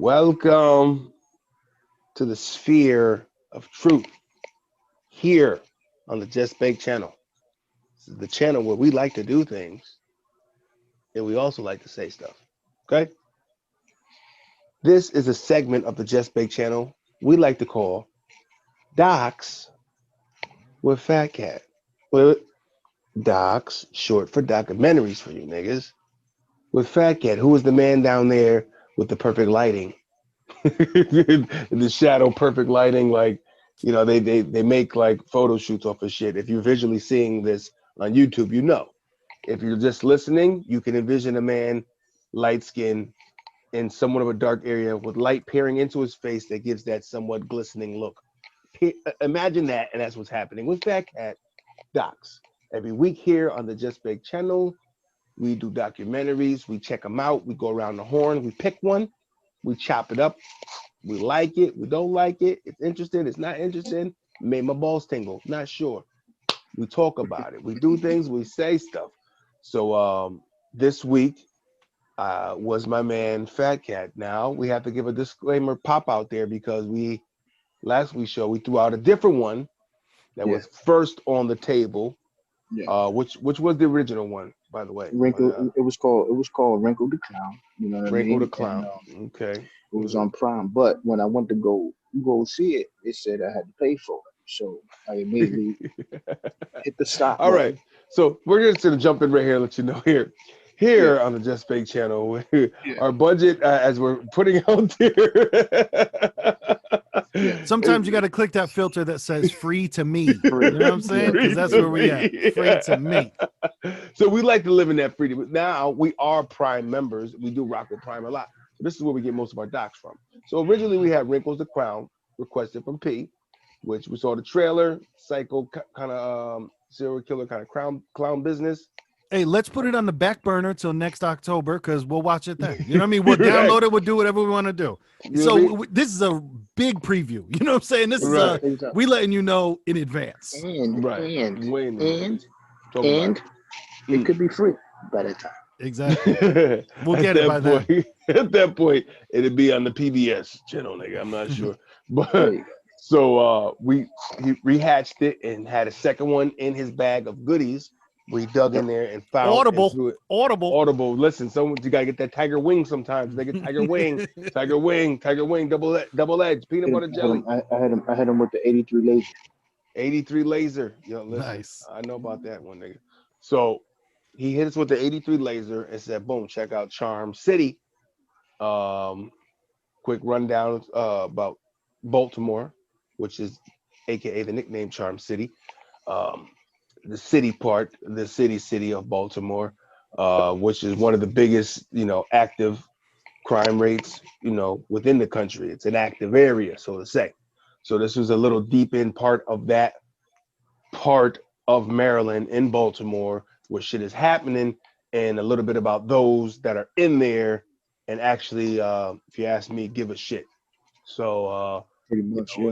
Welcome to the sphere of truth here on the Just Bake channel. This is the channel where we like to do things and we also like to say stuff. Okay? This is a segment of the Just Bake channel we like to call Docs with Fat Cat. Well, Docs, short for documentaries for you niggas. With Fat Cat, who is the man down there with the perfect lighting? The shadow perfect lighting, like they make like photo shoots off of shit. If you're visually seeing this on YouTube, you know. If you're just listening, you can envision a man, light skin, in somewhat of a dark area with light peering into his face that gives that somewhat glistening look. Imagine that, and that's what's happening with Fat Cat Docs. Every week here on the Just Bake channel, we do documentaries, we check them out, we go around the horn, we pick one, we chop it up. We like it, we don't like it. It's interesting, it's not interesting. Made my balls tingle, not sure. We talk about it. We do things, we say stuff. So this week was my man Fat Cat. Now we have to give a disclaimer pop out there because last week's show we threw out a different one that Yeah, was first on the table. yeah. Which was the original one, by the way. Wrinkle. It was called Wrinkle the Clown. You know what I Wrinkle the mean? And Clown. Okay. it was on Prime. But when I went to go see it, it said I had to pay for it. So I immediately hit the stop All right. button. So we're just gonna jump in right here and let you know here. Yeah, Here on the Just Fake channel, yeah, our budget as we're putting out there. yeah. is Sometimes you got to click that filter that says free to me. You Free. know what I'm saying? Yeah, Because free that's to where we at. me. Free to me. So we like to live in that freedom. But now we are Prime members. We do rock with Prime a lot. So this is where we get most of our docs from. So originally we had Wrinkles the Crown requested from P, which we saw the trailer, psycho kind of serial killer kind of clown business. Hey, let's put it on the back burner till next October because we'll watch it then. You know what I mean? We'll Right. download it. We'll do whatever we want to do. You know what I So mean? this is a big preview. You know what I'm saying? This is Right. Exactly. we letting you know in advance. Right. And Wait a minute. and Talk about and it. it could be free by that time. Exactly. We'll At get it by that then. point, at that point, it'd be on the PBS channel, nigga. I'm not sure, There but you go. so he rehatched it and had a second one in his bag of goodies. We dug Yep. in there and found and Audible. threw it. Audible. Audible. Listen, someone you gotta get that tiger wing sometimes. They get tiger wing, double edge, peanut Hit him, butter I hit him. jelly, I hit him with the 83 laser. 83 laser. Yo, listen, Nice. I know about that one, nigga. So he hit us with the 83 laser and said, boom, check out Charm City. Quick rundown about Baltimore, which is aka the nickname Charm City. Um, the city part, the city of Baltimore, which is one of the biggest, active crime rates, within the country. It's an active area, so to say. So this was a little deep in part of that part of Maryland in Baltimore where shit is happening, and a little bit about those that are in there and actually, if you ask me, give a shit. So, Pretty much, yeah.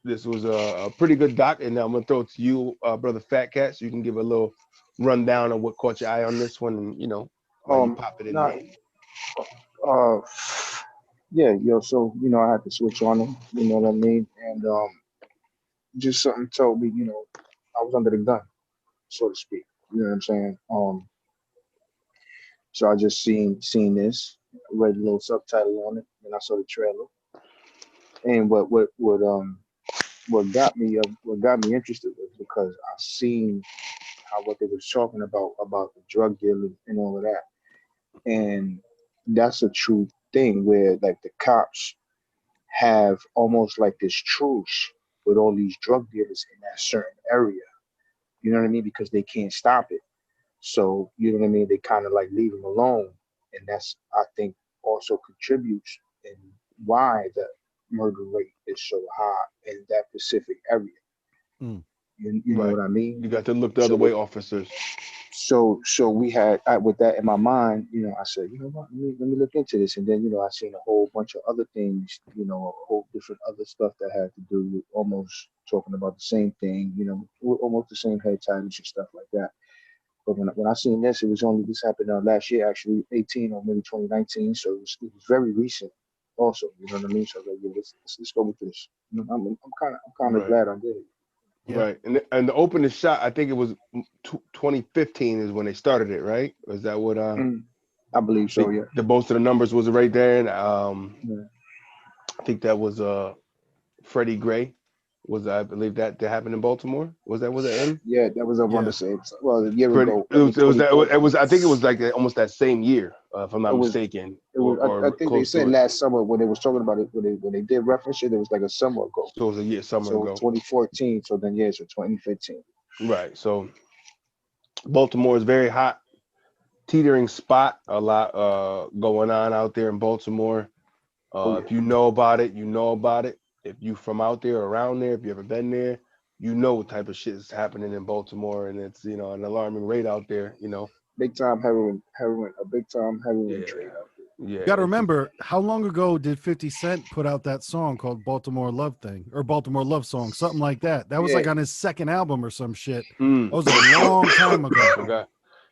this was a pretty good doc, and I'm gonna throw it to you, brother Fat Cat, so you can give a little rundown of what caught your eye on this one, and while you pop it in Not there. uh, yeah, yo. So I had to switch on him. You know what I mean? And just something told me, I was under the gun, so to speak. You know what I'm saying? So I just seen this, read a little subtitle on it, and I saw the trailer. And what got me interested was because I seen how what they was talking about the drug dealing and all of that, and that's a true thing where like the cops have almost like this truce with all these drug dealers in that certain area. You know what I mean? Because they can't stop it. So you know what I mean? They kind of like leave them alone, and that's I think also contributes in why the murder rate is so high in that specific area. Mm. You know Right. what I mean? You got to look the So other way, with officers. so we had with that in my mind, I said, you know what, let me look into this, and then I seen a whole bunch of other things, a whole different other stuff that had to do with almost talking about the same thing, with almost the same head titles and stuff like that. But when I seen this, this happened last year, actually 18 or maybe 2019, so it was very recent. also. You know what I mean? So I was like, yeah, let's go with this. You know, I'm kind of Right. glad I did it. Yeah. Right. And the opening shot, I think it was 2015 is when they started it, right? Was that what Mm, I believe I so. think Yeah. the most of the numbers was right there, and Yeah. I think that was Freddie Gray. Was I believe that happened in Baltimore? Was that him? Yeah, that was around Yeah. the same. Well, a year Freddie. ago. It I mean, was it was that it 2014. was I think it was like almost that same year, if I'm It not was. mistaken, It was. I or think they close said to it. last summer when they was talking about it when they did reference it. It was like a summer ago. So it was a year, summer So ago. 2014. So then yeah, so 2015. Right. So Baltimore is very hot, teetering spot. A lot going on out there in Baltimore. Oh yeah. If you know about it, you know about it. If you from out there, around there, if you ever been there, you know what type of shit is happening in Baltimore, and it's an alarming rate out there. Big time a big time heroin Yeah, trade out You yeah. got to It's remember, how long ago did 50 Cent put out that song called Baltimore Love Thing or Baltimore Love Song, something like that? That was there. like on his second album or some shit. mm, That was a long time I ago. forgot.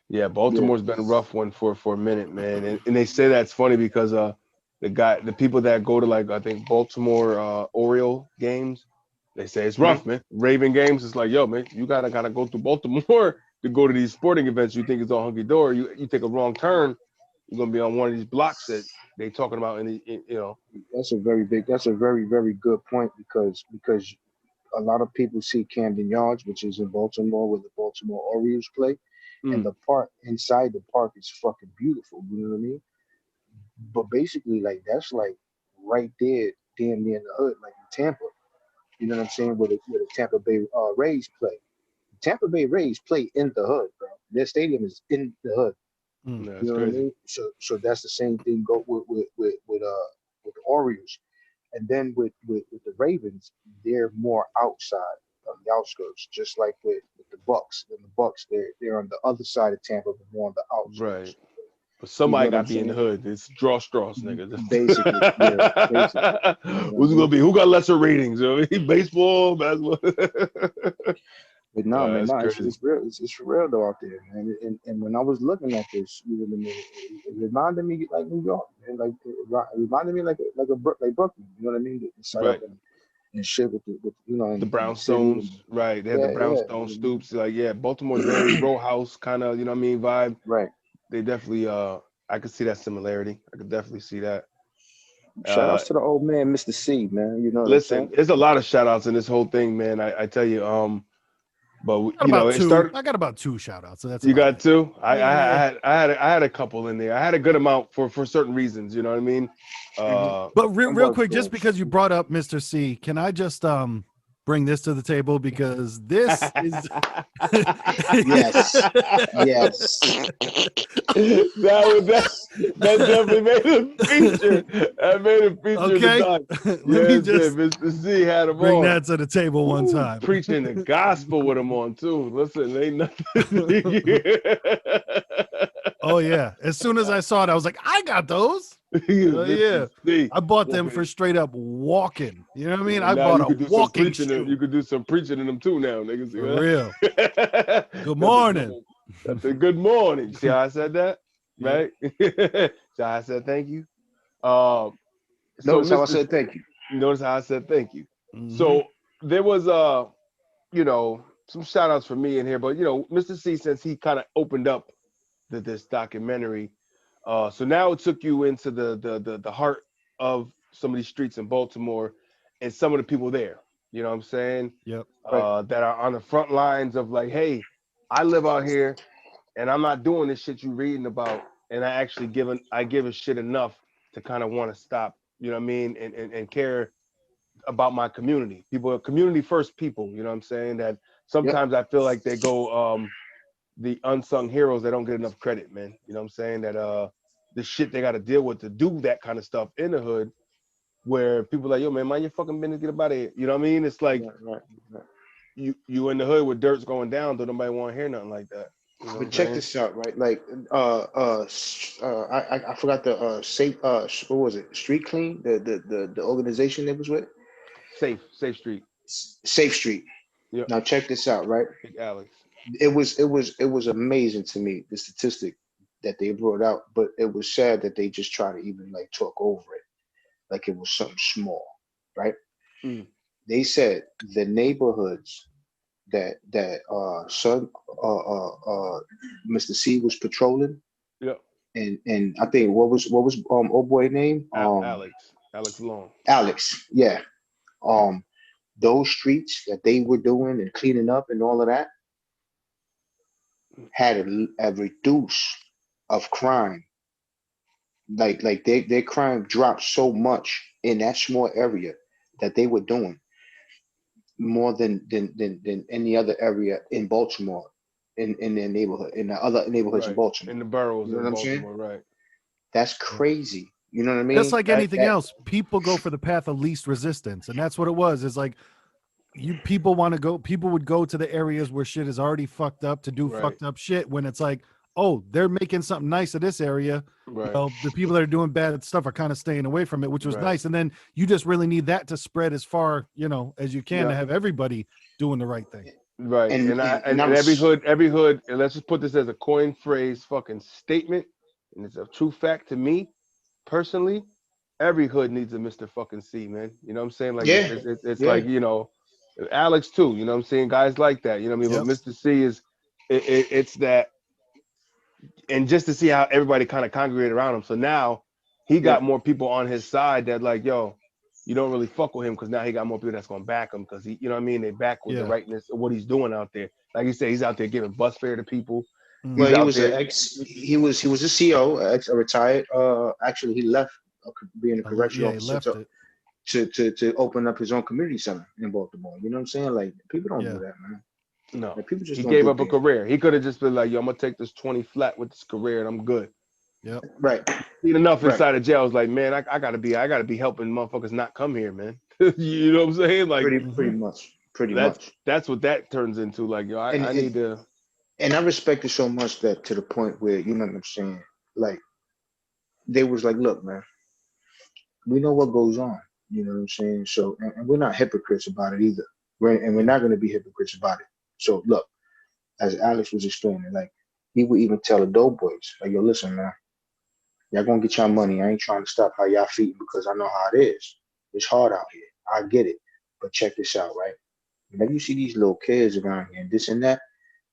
Yeah, Yeah. Baltimore's been a rough one for a minute, man. And they say that's funny because the people that go to like I think Baltimore Oriole games, they say it's Hmm. rough, man. Raven games, it's like, yo, man, you gotta go through Baltimore to go to these sporting events. You think it's all hunky dory. You take a wrong turn, you're gonna be on one of these blocks that they talking about That's a very big. That's a very very good point because a lot of people see Camden Yards, which is in Baltimore, where the Baltimore Orioles play, and mm, the park inside the park is fucking beautiful. You know what I mean? But basically, like that's like right there, damn near in the hood, like in Tampa. You know what I'm saying? Where the Tampa Bay Rays play. Tampa Bay Rays play in the hood, bro. Their stadium is in the hood. Mm. yeah, You it's know what I crazy. mean? So that's the same thing go with the Orioles. And then with the Ravens, they're more outside on the outskirts, just like with the Bucks. And the Bucks, they're on the other side of Tampa, but more on the Right. outskirts. But You get somebody what got I'm to be in the saying? hood. It's draw straws, nigga. Basically, yeah, basically. You know what I Who's it gonna mean? be? Who got lesser ratings? Baseball, basketball. But no, man, That's no, crazy. it's real. It's for real though out there, man. And when I was looking at this, you know what I mean, it reminded me like New York, man. Like it reminded me like Brooklyn. You know what I mean? The setup Right. and shit with The in the city and brownstones, right? They have the yeah, yeah. brownstone stoops. Like, yeah, Baltimore's very row house kind of, you know what I mean, vibe. Right. They definitely I could see that similarity. I could definitely see that. Shout Uh outs to the old man, Mr. C, man. You know what I'm Listen, saying? there's a lot of shout outs in this whole thing, man. I tell you, but Got about it two. started. I got about two shout outs, so that's You about got it. two. Yeah. I had a couple in there. I had a good amount for certain reasons. You know what I mean? Mm-hmm. But Them real was quick, just good. because you brought up Mr. C, can I just bring this to the table because this is Yes. Yes. That definitely made a feature. That made a feature of the okay. doc. Let me Yes, did. just Mr. Z had him bring on. that to the table one Woo, time. preaching the gospel with him on too. Listen, ain't nothing. Oh yeah. As soon as I saw it, I was like, I got those. Oh Mr. yeah. C. I bought them for Listen, straight up walking. You know what I mean? yeah, I now bought you a could do some walking preaching. You shoe. could do some preaching in them too now, niggas. For real. Good Got the morning. good. Got the good morning. See how I said that, Yeah. right? See how I said thank you. Um, so Notice how I Mr. said thank you. Notice how I said thank you. Hmm. So there was some shout outs for me in here, but Mr. C, since he kind of opened up this documentary, so now it took you into the heart of some of these streets in Baltimore and some of the people there. You know what I'm saying? Yep. Right. That are on the front lines of like, hey, I live out here and I'm not doing this shit you reading about, and I give a shit enough to kind of want to stop. You know what I mean? And care about my community. People are community first people, you know what I'm saying? That Yep. sometimes I feel like they go the unsung heroes, they don't get enough credit, man. You know what I'm saying? That the shit they gotta deal with to do that kind of stuff in the hood where people are like, yo man, mind your fucking business, get about it. You know what I mean? It's like Right. Right. you in the hood with dirt's going down, don't nobody want to hear nothing like that. You know what I'm But check saying? this out, right? Like, I forgot the safe what was it? Street Clean, the organization that was with Safe Street. Safe Street. Yep. Now check this out, right? Big Alex. It was amazing to me the statistic that they brought out, but it was sad that they just try to even like talk over it. like it was something small, right? Mm. They said the neighborhoods that son Mr. C was patrolling, Yep. and I think what was old boy name Alex Long. Alex, yeah. um those streets that they were doing and cleaning up and all of that had a reduce of crime. Like their crime dropped so much in that small area that they were doing more than any other area in Baltimore, in their neighborhood, in the other neighborhoods in Right. Baltimore. In the boroughs You know in what I'm saying? Baltimore, right. That's Yeah. crazy. You know what I Just mean? like anything else, people go for the path of least resistance, and that's what it was. Is like people want to go. People would go to the areas where shit is already fucked up to do Right. fucked up shit. When it's like, oh, they're making something nice of this area. Right. Well, the people that are doing bad stuff are kind of staying away from it, which was Right. nice. And then you just really need that to spread as far, as you can to Yeah. have everybody doing the right thing. Right. And And I and, and I and was every hood, and let's just put this as a coin phrase fucking statement, and it's a true fact to me personally. Every hood needs a Mr. fucking C, man. You know what I'm saying? Like yeah, it's yeah, like, Alex too, you know what I'm saying? Guys like that, you know what I mean? But Yep. Mr. C is it's that, and just to see how everybody kind of congregated around him. So now he yeah, got more people on his side that like, yo, you don't really fuck with him because now he got more people that's gonna back him because he, you know what I mean? They back with the Yeah. rightness of what he's doing out there. Like you said, he's out there giving bus fare to people. well, He's Hmm. he out was an there, ex. He was a CO, a retired. Actually, he left being a correctional Yeah, he officer left it. to open up his own community center in Baltimore. You know what I'm saying? Like people don't do Yeah. that, man. no, Like people just he don't gave do up a things. career. He could have just been like, yo, I'm gonna take this 20 flat with this career and I'm good. Yep. Right, Seen enough right. inside of jail. I was like, man, I gotta be helping motherfuckers not come here, man. You know what I'm saying? Like Hmm. Pretty that's much. that's what that turns into. Like, yo, And I and need to. and I respect it so much that to the point where you know what I'm saying. Like they was like, look, man, we know what goes on. You know what I'm saying? So and we're not hypocrites about it either. We're Yeah. not going to be hypocrites about it. So look, as Alex was explaining, like he would even tell the dope boys, like, yo, listen, man, y'all gonna get your money. I ain't trying to stop how y'all feeding because I know how it is. It's hard out here. I get it. But check this out, right? Whenever you see these little kids around here and this and that,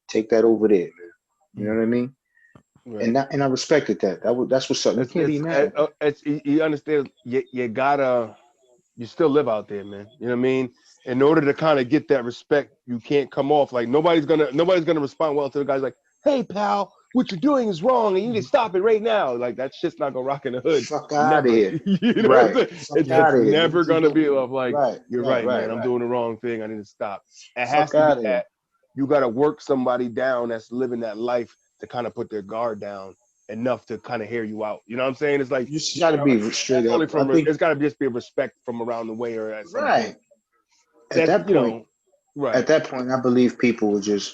take that over there, man. You know Mm. what I mean? Right. And I respected that. That's what's up. You can't be mad at that. You understand. You gotta. You still live out there, man. You know what I mean? In order to kind of get that respect, you can't come off like nobody's gonna respond well to the guys like, hey pal, what you're doing is wrong and you need to stop it right now. Like that shit's not gonna rock in the hood. Fuck out of Never. here. You know what Right. I'm saying? Fuck It's out of here. never Niggas is gonna doing be of like, right, you're right, right, right, man. I'm right. doing the wrong thing. I need to stop. It has Fuck to be out of here. that you gotta work somebody down that's living that life to kind of put their guard down enough to kind of hear you out. You know what I'm saying? It's like You just gotta be straight that's up. only I from think it's got to just be a respect from around the way or at some point. right. At That's that point, right, I believe people would just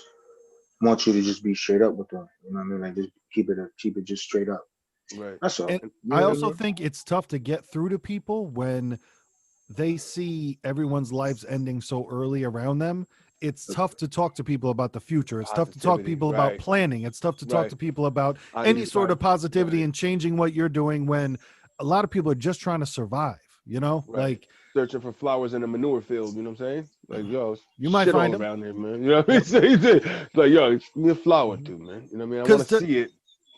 want you to just be straight up with them. You know what I mean? Like just keep it just straight up. right. That's all. And And, You I know what I and also mean? think it's tough to get through to people when they see everyone's lives ending so early around them. It's tough to talk to people about the future. It's tough to talk to positivity, people about right, planning. It's tough to talk right. to people about How do any you sort of positivity right, and changing what you're doing when a lot of people are just trying to survive, right? Like Searching for flowers in a manure field. You know what I'm saying? Like yo, it's you might shit find all them. around there, man. You know what I mean? Yep. It's like yo, give me a flower too, man. You know what I mean? I want Because to see it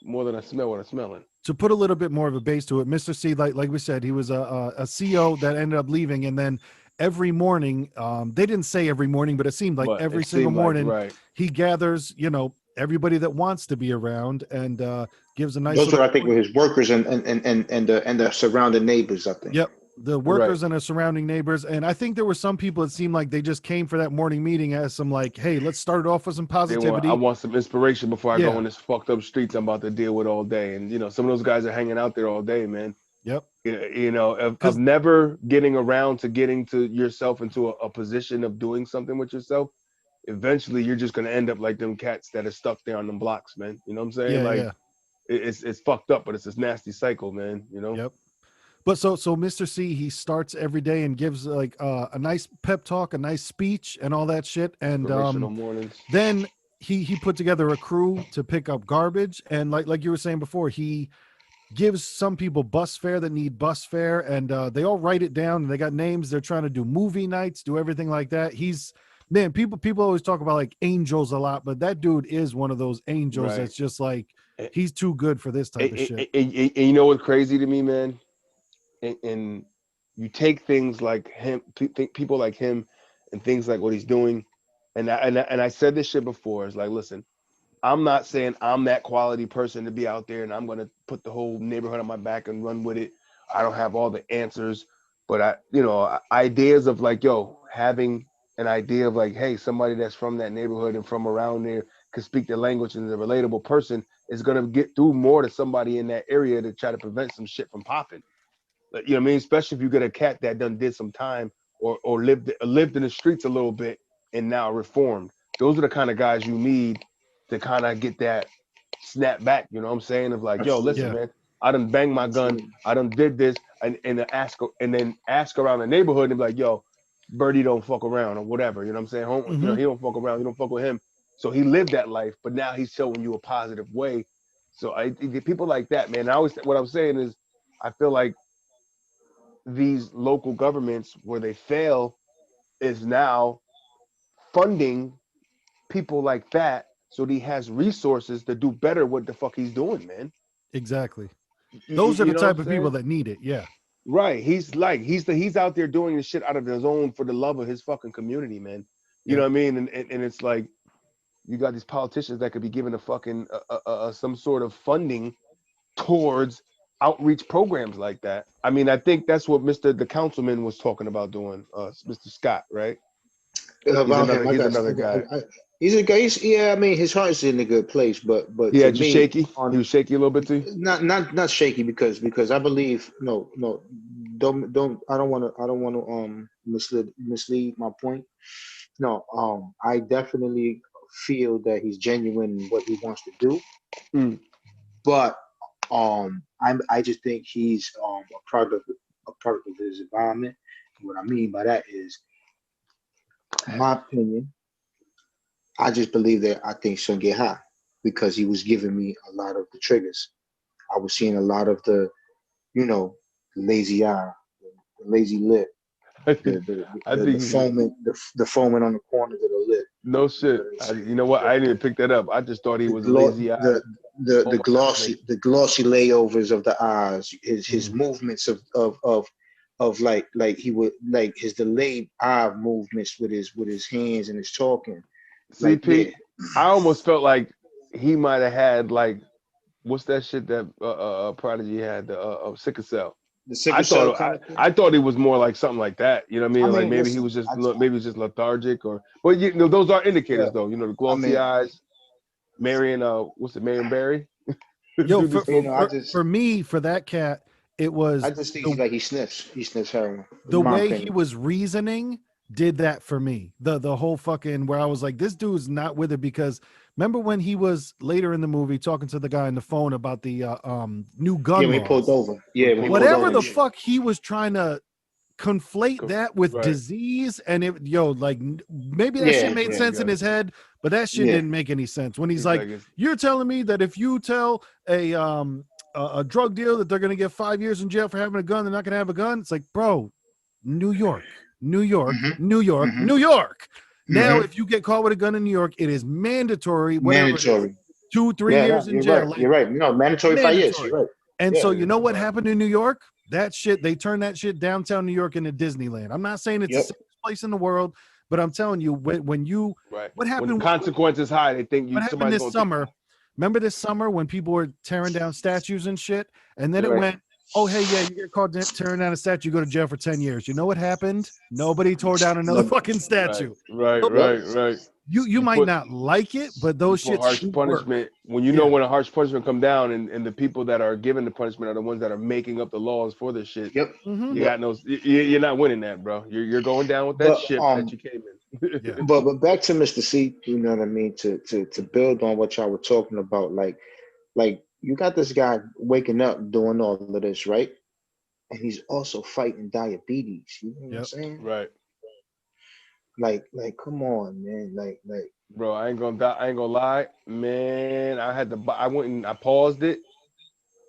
more than I smell what I'm smelling. to put a little bit more of a base to it, Mr. C, like we said, he was a CO that ended up leaving, and then every morning, they didn't say every morning, but it seemed like But every it single seemed like morning right. he gathers, everybody that wants to be around and gives a nice Those little what I think were point. his workers and the surrounding neighbors. I think. Yep. The Right. workers and the surrounding neighbors. And I think there were some people that seemed like they just came for that morning meeting as some like, hey, let's start it off with some I positivity. want some inspiration before I go Yeah. in this fucked up streets I'm about to deal with all day. And some of those guys are hanging out there all day, man. Yep. Of Because never getting around to getting to yourself into a position of doing something with yourself. Eventually, you're just gonna end up like them cats that are stuck there on them blocks, man. You know what I'm saying? yeah, Like yeah. it's fucked up, but it's this nasty cycle, man. Yep. But so Mr. C, he starts every day and gives like a nice pep talk, a nice speech, and all that shit. And Inspirational mornings. then he put together a crew to pick up garbage. And like you were saying before, he gives some people bus fare that need bus fare, and they all write it down. And they got names. They're trying to do movie nights, do everything like that. He's man. People always talk about like angels a lot, but that dude is one of those angels Right. that's just like And, he's too good for this type of shit. and you know what's crazy to me, man? And you take things like him, people like him, and things like what he's doing, and I said this shit before. It's like, listen, I'm not saying I'm that quality person to be out there and I'm gonna put the whole neighborhood on my back and run with it. I don't have all the answers, but ideas of like, yo, having an idea of like, hey, somebody that's from that neighborhood and from around there can speak the language and is a relatable person is gonna get through more to somebody in that area to try to prevent some shit from popping. Like, you know what I mean? Especially if you get a cat that done did some time or lived in the streets a little bit and now reformed. Those are the kind of guys you need to kind of get that snap back. You know what I'm saying? Of like, yo, listen, Yeah, Absolutely. man, I done banged my gun, Absolutely. I done did this, and then ask around the neighborhood and be like, yo, Birdie don't fuck around or whatever. You know what I'm saying? hmm He don't fuck around. You don't fuck with him. So he lived that life, but now he's showing you a positive way. So people like that, man. What I'm saying is, I feel like these local governments where they fail is now funding people like that so that he has resources to do better what the fuck he's doing, man. exactly. You, Those are the know what type I'm of people saying? that need it. Yeah, Right. He's out there doing this shit out of his own for the love of his fucking community, man. You know yep, what I mean? And it's like you got these politicians that could be given a fucking some sort of funding towards outreach programs like that. I mean, I think that's what the councilman was talking about doing, Mr. Scott, right? About him, I He's got. another guy. He's a guy. Yeah, I mean, his heart's in a good place, but Yeah, to just me, shaky. He on was shaky a little bit too. not shaky because I believe no, don't I don't want to mislead my point. No, I definitely feel that he's genuine in what he wants to do, Mm. but I just think he's a product of his environment. What I mean by that is, my opinion, I just believe that I think Sun get high because he was giving me a lot of the triggers. I was seeing a lot of the, you know, the lazy eye, the lazy lip, I the think he's foaming, the foaming on the corners of the lip. no You know shit. what I'm You saying? know what? I didn't even pick that up. I just thought he The was a glo- lazy eye. Oh my god, nigga. the glossy layovers of the eyes, his hmm movements of like he would like his delayed eye movements with his hands and his talking. Like, yeah, CP, I almost felt like he might have had like what's that shit that Prodigy had the sickle cell. the sickle cell kind of thing. I thought he was more like something like that. You know what I I mean? Like mean, listen, maybe he was just lethargic or. But you know those are indicators yeah, though. You know the I glossy mean, eyes, Marion. What's it? Marion Barry. Yo, Dude, for, this you for know, smoke. for for me, for that cat, it I was just think the like he sniffs heroin, the in my way he opinion. was reasoning did that for me. The whole fucking where I was like, this dude's not with it because remember when he was later in the movie talking to the guy on the phone about the new Yeah, gun when he pulled laws. over. When he Yeah, when he pulled pulled over, Whatever over and the shit. fuck he was trying to conflate that with right? disease and it like maybe that shit Yeah, made yeah, You sense in got it. his head, but that shit yeah. didn't make any sense when he's He's like, like, it's you're telling me that if you tell a drug dealer that they're going to get 5 years in jail for having a gun, they're not going to have a gun. It's like, bro, New York, New York, Mm-hmm. New York, Mm-hmm. New York. Now, Mm-hmm. if you get caught with a gun in New York, it is mandatory, whatever it is, Mandatory. two, three Yeah, no, years in you're jail, right. like You're right. No, mandatory 5 years. mandatory. You're right. And Yeah. so, you know what right. happened in New York? That shit, they turned that shit downtown New York into Disneyland. I'm not saying it's the Yep. safest place in the world, but I'm telling you, when you, Right. what When the happened, consequence is high, they think what you happened somebody's this gonna take. summer? Remember this summer when people were tearing down statues and shit? And then Yeah. it Right. went, oh, hey, yeah, you get caught tearing down a statue, you go to jail for 10 years. You know what happened? Nobody tore down another No. fucking Right. statue. Right. Nobody. Yep. Right. Right. You You might put not like it, but you those put shits harsh do work. punishment when you know Yeah. when a harsh punishment come down and the people that are giving the punishment are the ones that are making up the laws for this shit. Yep. hmm You Yep. got no. You're not winning that, bro. You're going down with that But ship that you came in. Yeah. but back to Mr. C, you know what I mean? To build on what y'all were talking about, like you got this guy waking up doing all of this, right? And he's also fighting diabetes. You know what I'm Yep. saying? Right, Like, come on, man. Like, bro. I ain't gonna lie, man. I went and I paused it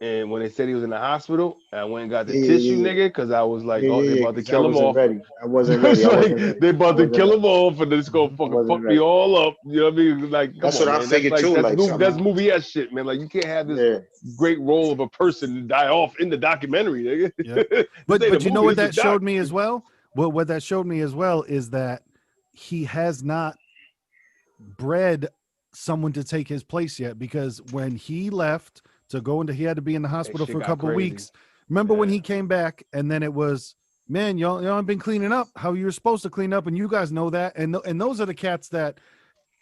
And when they said he was in the hospital, I went and got the Yeah, yeah, tissue, yeah, nigga, because I was like, yeah, oh, yeah, they yeah. about to Because I kill him wasn't off. ready. I wasn't ready. It's I like wasn't ready. they I about to wasn't kill ready. him off, and it's gonna I fucking wasn't fuck me ready. all up. You know what I mean? Like, come That's what on, I man. That's figured like too. that's Like movie that's somehow. movie ass shit, man. Like you can't have this Yeah. great role of a person die off in the documentary, nigga. Yep. This ain't a But you know movie. what This is a that doc. showed me as well? Well, what that showed me as well is that he has not bred someone to take his place yet, because when he left to go into, he had to be in the That hospital shit for a got couple of crazy. weeks. Remember when Yeah. he came back and then it was, man, y'all have been cleaning up how you're supposed to clean up, and you guys know that. And those are the cats that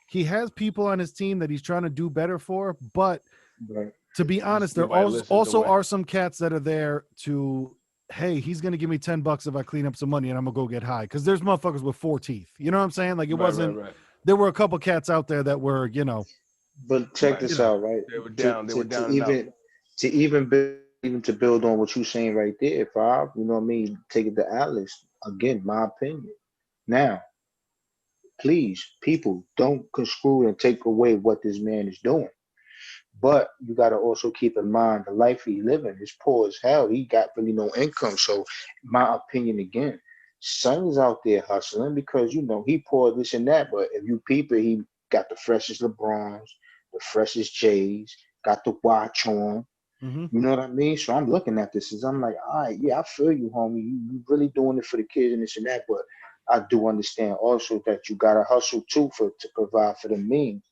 he has people on his team that he's trying to do better for. But Right. to be honest, Just there nobody listens to also him. are some cats that are there to, hey, he's gonna give me $10 if I clean up some money and I'm gonna go get high. Because there's motherfuckers with 4 teeth. You know what I'm saying? Like it Right, right, wasn't. right. There were a couple cats out there that were, But check Right. you this know, out, right? They were To down. They were to down and out. to build on what you're saying right there, Five. You know what I mean? Take it to Alice again. My opinion. Now, please, people, don't construe and take away what this man is doing. But you got to also keep in mind the life he's living is poor as hell. He got really no income. So, my opinion again, son is out there hustling because he poor this and that. But if you peep it, he got the freshest LeBrons, the freshest J's, got the watch on. mm-hmm. You know what I mean? So I'm looking at this as I'm like, all right, yeah, I feel you, homie. You really doing it for the kids and this and that. But I do understand also that you gotta hustle too to provide for the means.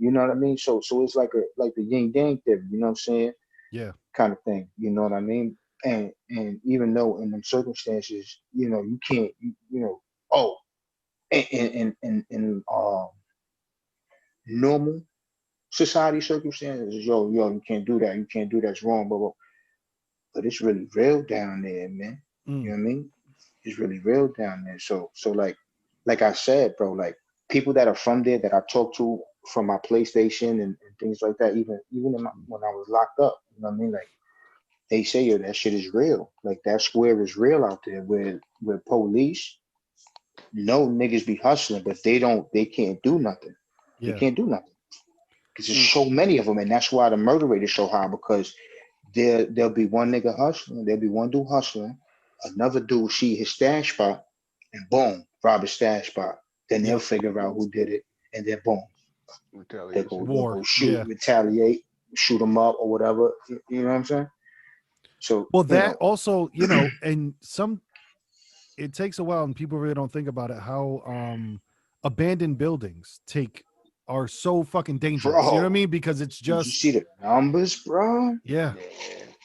You know what I mean? So it's like the yin yang theory, you know what I'm saying? Yeah, Kind of thing. You know what I mean? And even though in them circumstances, you can't oh in normal society circumstances, yo, you can't do that, you can't do that, it's wrong, blah, blah. But it's really real down there, man. You mm. know what I mean? It's really real down there. So like I said, bro, like people that are from there that I talk to from my PlayStation and things like that, even when I was locked up, you know what I mean? Like they say, yo, that shit is real. Like that square is real out there where police know niggas be hustling, but they can't do nothing. They Yeah, can't do nothing. Because there's Mm. so many of them, and that's why the murder rate is so high because there'll be one nigga hustling, there'll be one dude hustling, another dude see his stash spot, and boom, rob his stash spot. Then they'll yep. figure out who did it, and then boom, Retaliation. they'll War. go shoot, Yeah. retaliate, shoot them up or whatever. You know what I'm saying? So Well, that also, and it takes a while, and people really don't think about it. How abandoned buildings are so fucking dangerous. You know what I bro, mean? Because it's did you just, see the numbers, bro? yeah,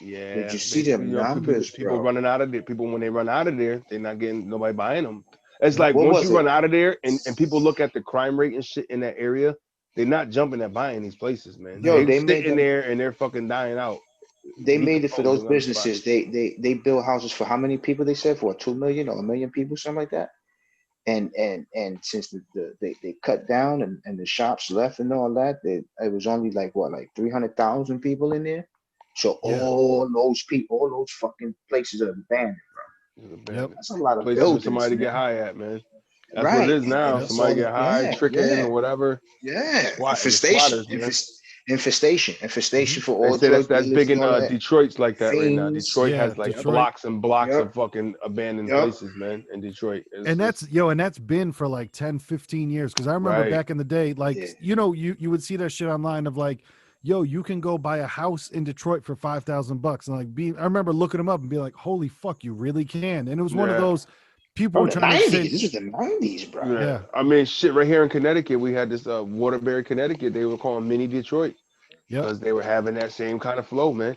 Yeah, Did yeah. you see They, them numbers, people bro? running out of there. People when they run out of there, they're not getting nobody buying them. It's yep, like What once was you it? run out of there, and people look at the crime rate and shit in that area, they're not jumping at buying these places, man. Yo, no, They they made sitting them. there and they're fucking dying out, They made it for those decomposing on the spot. businesses. They build houses for how many people? They said for 2 million or 1 million people, something like that. And since they cut down and the shops left and all that, it was only like what, like 300,000 people in there. So yeah, all those fucking places are abandoned. It's yep, abandoned That's a lot of places for buildings, somebody to get man. high at, man. That's what it Right. is now. And yep, it's Somebody all get high, yeah, tricking yeah, or whatever. yeah. Squatting, the Infestation, squatters, man. hmm infestation for They all say drug that's dealers big and in all that. Detroit's like that right now. Fiends. Detroit yeah, has like Yep, Detroit. blocks and blocks yep, of fucking abandoned yep. places, man. In Detroit, And it's that's been for like 10, 15 years. Cause I remember right. back in the day, like, Yeah. you would see that shit online of like, yo, you can go buy a house in Detroit for $5,000. And like I remember looking them up and be like, holy fuck, you really can. And it was one of Yeah, those people From were the trying to say, 90s. This was the 90s, bro. yeah. yeah, I mean, shit. Right here in Connecticut, we had this Waterbury, Connecticut. They were calling mini Detroit yep, because they were having that same kind of flow, man.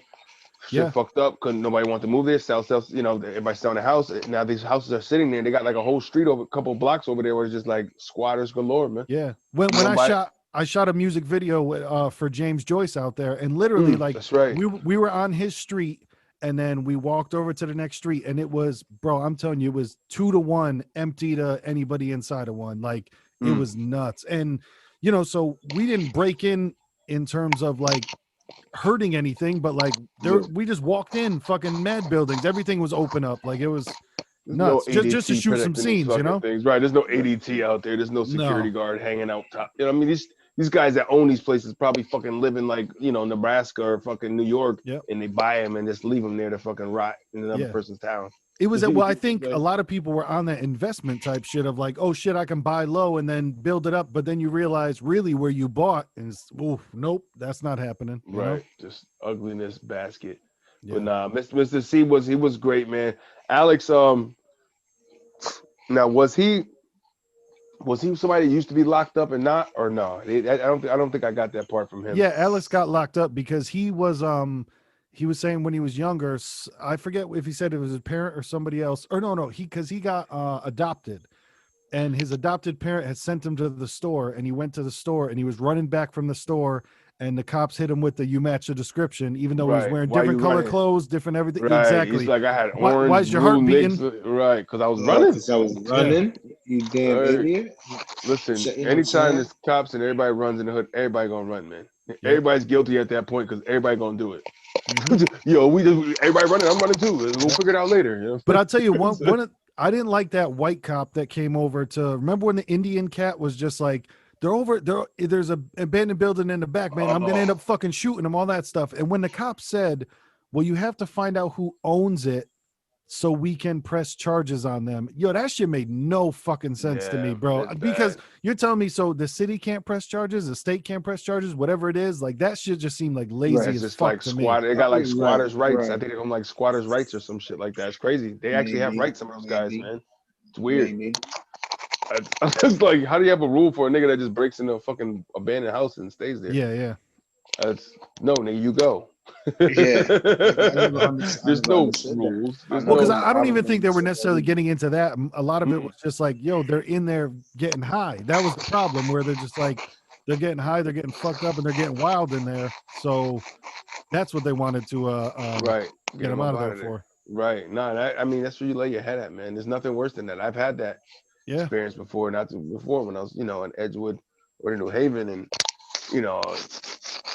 Shit yeah, fucked up. Couldn't nobody want to move there. Sell. Everybody selling a house. Now these houses are sitting there. They got like a whole street over, a couple blocks over there where it's just like squatters galore, man. yeah. When Nobody. I shot a music video for James Joyce out there, and literally like That's right. we were on his street, and then we walked over to the next street, and it was, bro, I'm telling you, it was 2 to 1 empty to anybody inside of one. Like it Mm. was nuts. And so we didn't break in terms of like hurting anything, but like Yeah. we just walked in fucking mad buildings. Everything was open up. Like it was There's no nuts. Just to ADT shoot some protecting these scenes, fucking things, right? There's no ADT out there. There's no security No. guard hanging out top. You know, what I mean, these guys that own these places probably fucking live in like, you know, Nebraska or fucking New York, Yep. and they buy them and just leave them there to fucking rot in another Yeah. person's town. It was well, I think Like, a lot of people were on that investment type shit of like, oh shit, I can buy low and then build it up, but then you realize really where you bought is, oh nope, that's not happening. You know? right, just ugliness basket. Yeah. But nah, Mr. C was great, man. Alex, now was he somebody that used to be locked up and not, or no? I don't think I got that part from him. Yeah, Alex got locked up because he was saying when he was younger, I forget if he said it was his parent or somebody else, or no, because he got adopted, and his adopted parent had sent him to the store, and he went to the store and he was running back from the store, and the cops hit him with the "you match the description," even though he was Right. wearing Why different you color running? clothes, different everything. Right. Exactly. He's like, I had Why orange, is your blue heart mix. beating? Right, because I was running. Because I was running. You damn Right. idiot. Listen, You know what I'm anytime saying? there's cops and everybody runs in the hood, everybody gonna run, man. Everybody's guilty at that point because everybody gonna do it. Yo, everybody running. I'm running too. We'll figure it out later. You know? But I'll tell you I didn't like that white cop that came over to remember when the Indian cat was just like there's a abandoned building in the back, man. I'm gonna end up fucking shooting them, all that stuff. And when the cop said, well, you have to find out who owns it so we can press charges on them. Yo, that shit made no fucking sense to me, bro. Because you're telling me so the city can't press charges, the state can't press charges, whatever it is, like that shit just seemed like lazy as just fuck like to squatter. me. They got like squatters' rights. Right. I think they own like squatters' rights or some shit like that. It's crazy. They actually have rights. Some of those guys, man. It's weird. I'm just like, how do you have a rule for a nigga that just breaks into a fucking abandoned house and stays there? Yeah. No, nigga, you go. Yeah. I never There's no understood that. rules. There's Well, because no. I don't even think they were understood that necessarily either. getting into that. A lot of it was just like, yo, they're in there getting high. That was the problem, where they're just like, they're getting high, they're getting fucked up, and they're getting wild in there. So that's what they wanted to Right. get them out of there for. Right. No, I mean, that's where you lay your head at, man. There's nothing worse than that. I've had that experience before, before when I was, in Edgewood or in New Haven, and,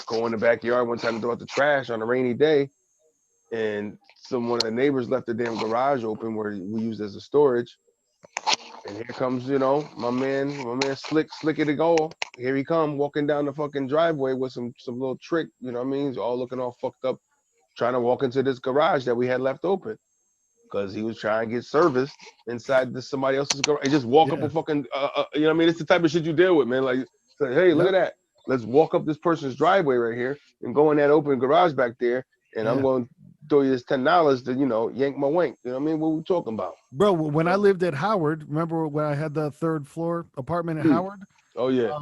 go in the backyard one time to throw out the trash on a rainy day, and one of the neighbors left the damn garage open where we used as a storage. And here comes, my man Slicky to go. Here he come walking down the fucking driveway with some little trick, you know what I mean? He's all looking all fucked up, trying to walk into this garage that we had left open. Because he was trying to get serviced inside somebody else's garage. And just walk up a fucking, you know what I mean? It's the type of shit you deal with, man. Like, hey, look at that. Let's walk up this person's driveway right here and go in that open garage back there. And I'm going to throw you this $10 to, yank my wank. You know what I mean? What we talking about? Bro, when I lived at Howard, remember when I had the 3rd floor apartment at Howard? Oh, yeah.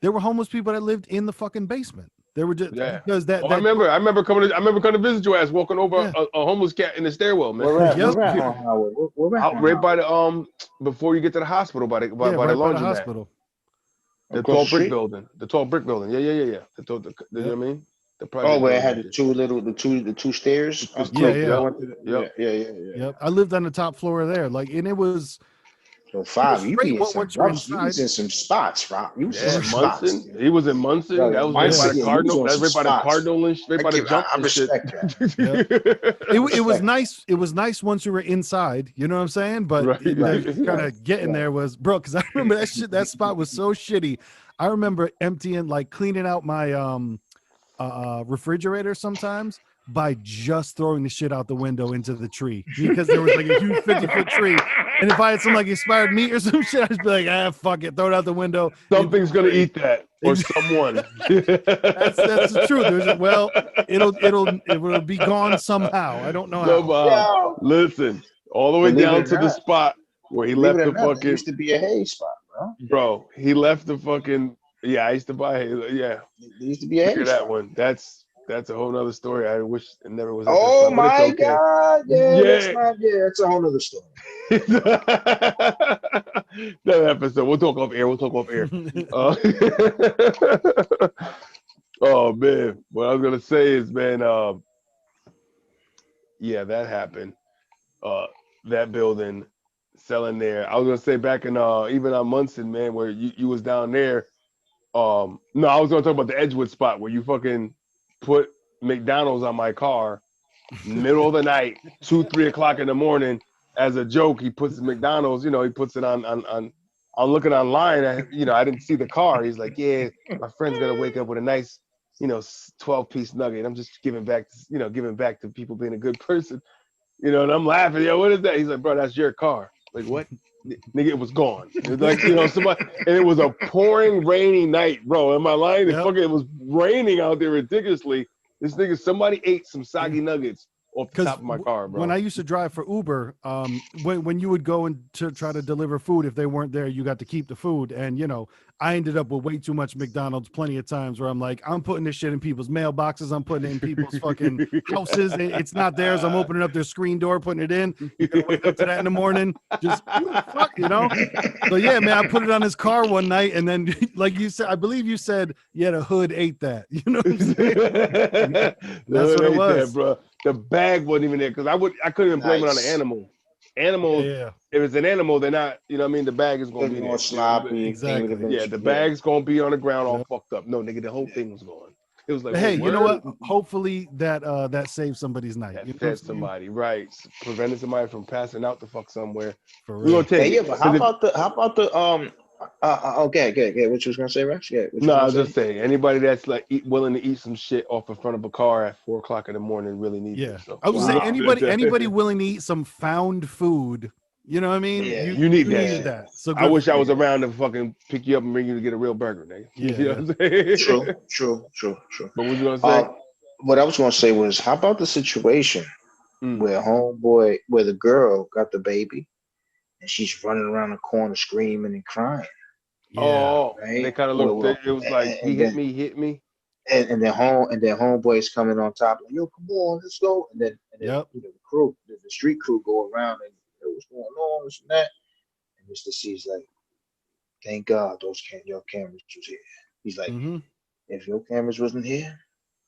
There were homeless people that lived in the fucking basement. They were just because that. I remember coming to visit your ass, walking over a homeless cat in the stairwell, man. Where at on Howard? Right by the before you get to the hospital, by the laundromat. The hospital. The tall brick building. The tall brick building. Yeah. You know what I mean? Where it had the two stairs. Yeah. I lived on the top floor there, and it was. So Five, you be in some spots, Rob. You in Munson. He was in Munson. That was right by the Cardinal. That's right by the Cardinal and right by the jump. I respect that. It was nice. It was nice once you were inside. You know what I'm saying? But kind of getting there was, bro. Because I remember that shit. That spot was so shitty. I remember emptying, cleaning out my refrigerator sometimes by just throwing the shit out the window into the tree, because there was a huge 50-foot tree. And if I had some expired meat or some shit, I'd just be like, fuck it, throw it out the window. Something's gonna eat that, or someone. That's the truth. It'll be gone somehow. I don't know how. Listen, all the way down to the spot where he left the fucking. It used to be a hay spot, bro. He left the fucking. Yeah, I used to buy hay. Yeah, it used to be a hay spot. That one. That's a whole nother story. I wish it never was. Oh my God! Yeah, it's a whole other story. That episode. We'll talk off air. Oh man, what I was gonna say is, man, that happened. That building selling there. I was gonna say back in even on Munson, man, where you was down there. No, I was gonna talk about the Edgewood spot where you fucking put McDonald's on my car, middle of the night, 2-3 o'clock in the morning, as a joke. He puts McDonald's, he puts it on I'm looking online. I didn't see the car. He's like, yeah, my friend's gonna wake up with a nice, 12-piece nugget. I'm just giving back to people being a good person. And I'm laughing. Yo, what is that? He's like, bro, that's your car. Like, what? Nigga, it was gone. It's like, somebody, and it was a pouring, rainy night, bro. Am I lying? Yep. It was raining out there ridiculously. This nigga, somebody ate some soggy nuggets off the Because top of my car, when bro. I used to drive for Uber, when you would go and to try to deliver food, if they weren't there, you got to keep the food. And I ended up with way too much McDonald's plenty of times where I'm like, I'm putting this shit in people's mailboxes, I'm putting it in people's fucking houses. It's not theirs. I'm opening up their screen door, putting it in. You're gonna wake up to that in the morning. Just fuck, So yeah, man, I put it on his car one night, and then like you said, I believe you said, yeah, the hood ate that. You know what I'm saying? That's what it Ain't that, was. bro. The bag wasn't even there because I couldn't even blame it on the Nice. animal. Yeah, Animals, yeah, if it's an animal, they're not. You know what I mean? The bag is gonna Been be more there. sloppy. Thing would have exactly. been. Yeah, the Yeah. bag's gonna be on the ground all Yep. fucked up. No, nigga, the whole Yeah. thing was gone. It was like, But whoa, hey, you know word. what? Hopefully that saves somebody's night. That You know what I'm fed saying? somebody, right? Prevented somebody from passing out the fuck somewhere. For We're gonna real. take Hey, it. yeah, but Cause if how about the okay, okay. What you was gonna say, Rex? Yeah, what you no, was I gonna was just say? saying, anybody that's like willing to eat some shit off the front of a car at 4 o'clock in the morning really needs it. Yeah. So I was we'll say look Wow. anybody willing to eat some found food, you know what I mean? Yeah, You you need you that need yeah, shit. that. So I good for wish I you. was yeah. around to fucking pick you up and bring you to get a real burger, nigga. Yeah, You know yeah. what I'm saying? True, true, true, true. But what you gonna say? Um, what I was gonna say was, how about the situation Mm. where homeboy, where the girl got the baby and she's running around the corner screaming and crying, Yeah. Oh, and they right? kind of looked. Well, It was like he and hit then me, he hit me. and then homeboy's coming on top like, yo, come on, let's go. And then Yep. the crew, the street crew go around and what's going on, this and that. And Mr. C's like, thank God your cameras was here. He's like, Mm-hmm. if your cameras wasn't here,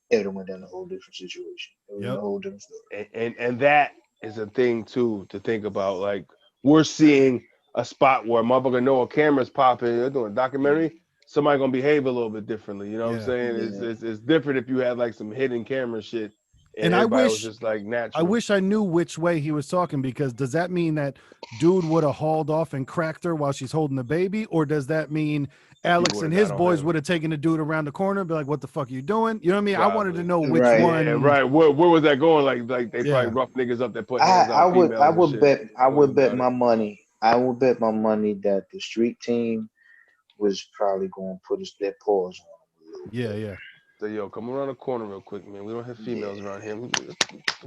it would have went down a whole different situation. It would have been a Yep. whole different story. And that is a thing too to think about. Like we're seeing a spot where motherfucker know a camera's popping, they're doing a documentary. Somebody gonna behave a little bit differently. You know what I'm Yeah. saying? Yeah. It's different if you had like some hidden camera shit and And I everybody was wish just like I natural. wish I knew which way he was talking, because does that mean that dude would have hauled off and cracked her while she's holding the baby? Or does that mean He Alex would and have got his on boys him. would have taken the dude around the corner and be like, what the fuck are you doing? You know what I mean? I wanted to Probably. know which Right. Yeah, one. right. Where was that going? Like they probably Yeah. rough niggas up that put hands I on would I females and would shit. bet I Don't worry would bet about it. my money. I would bet my money that the street team was probably going to put their paws on him a little Yeah. bit. Yeah. So yo, come around the corner real quick, man. We don't have females Yeah, around here. Give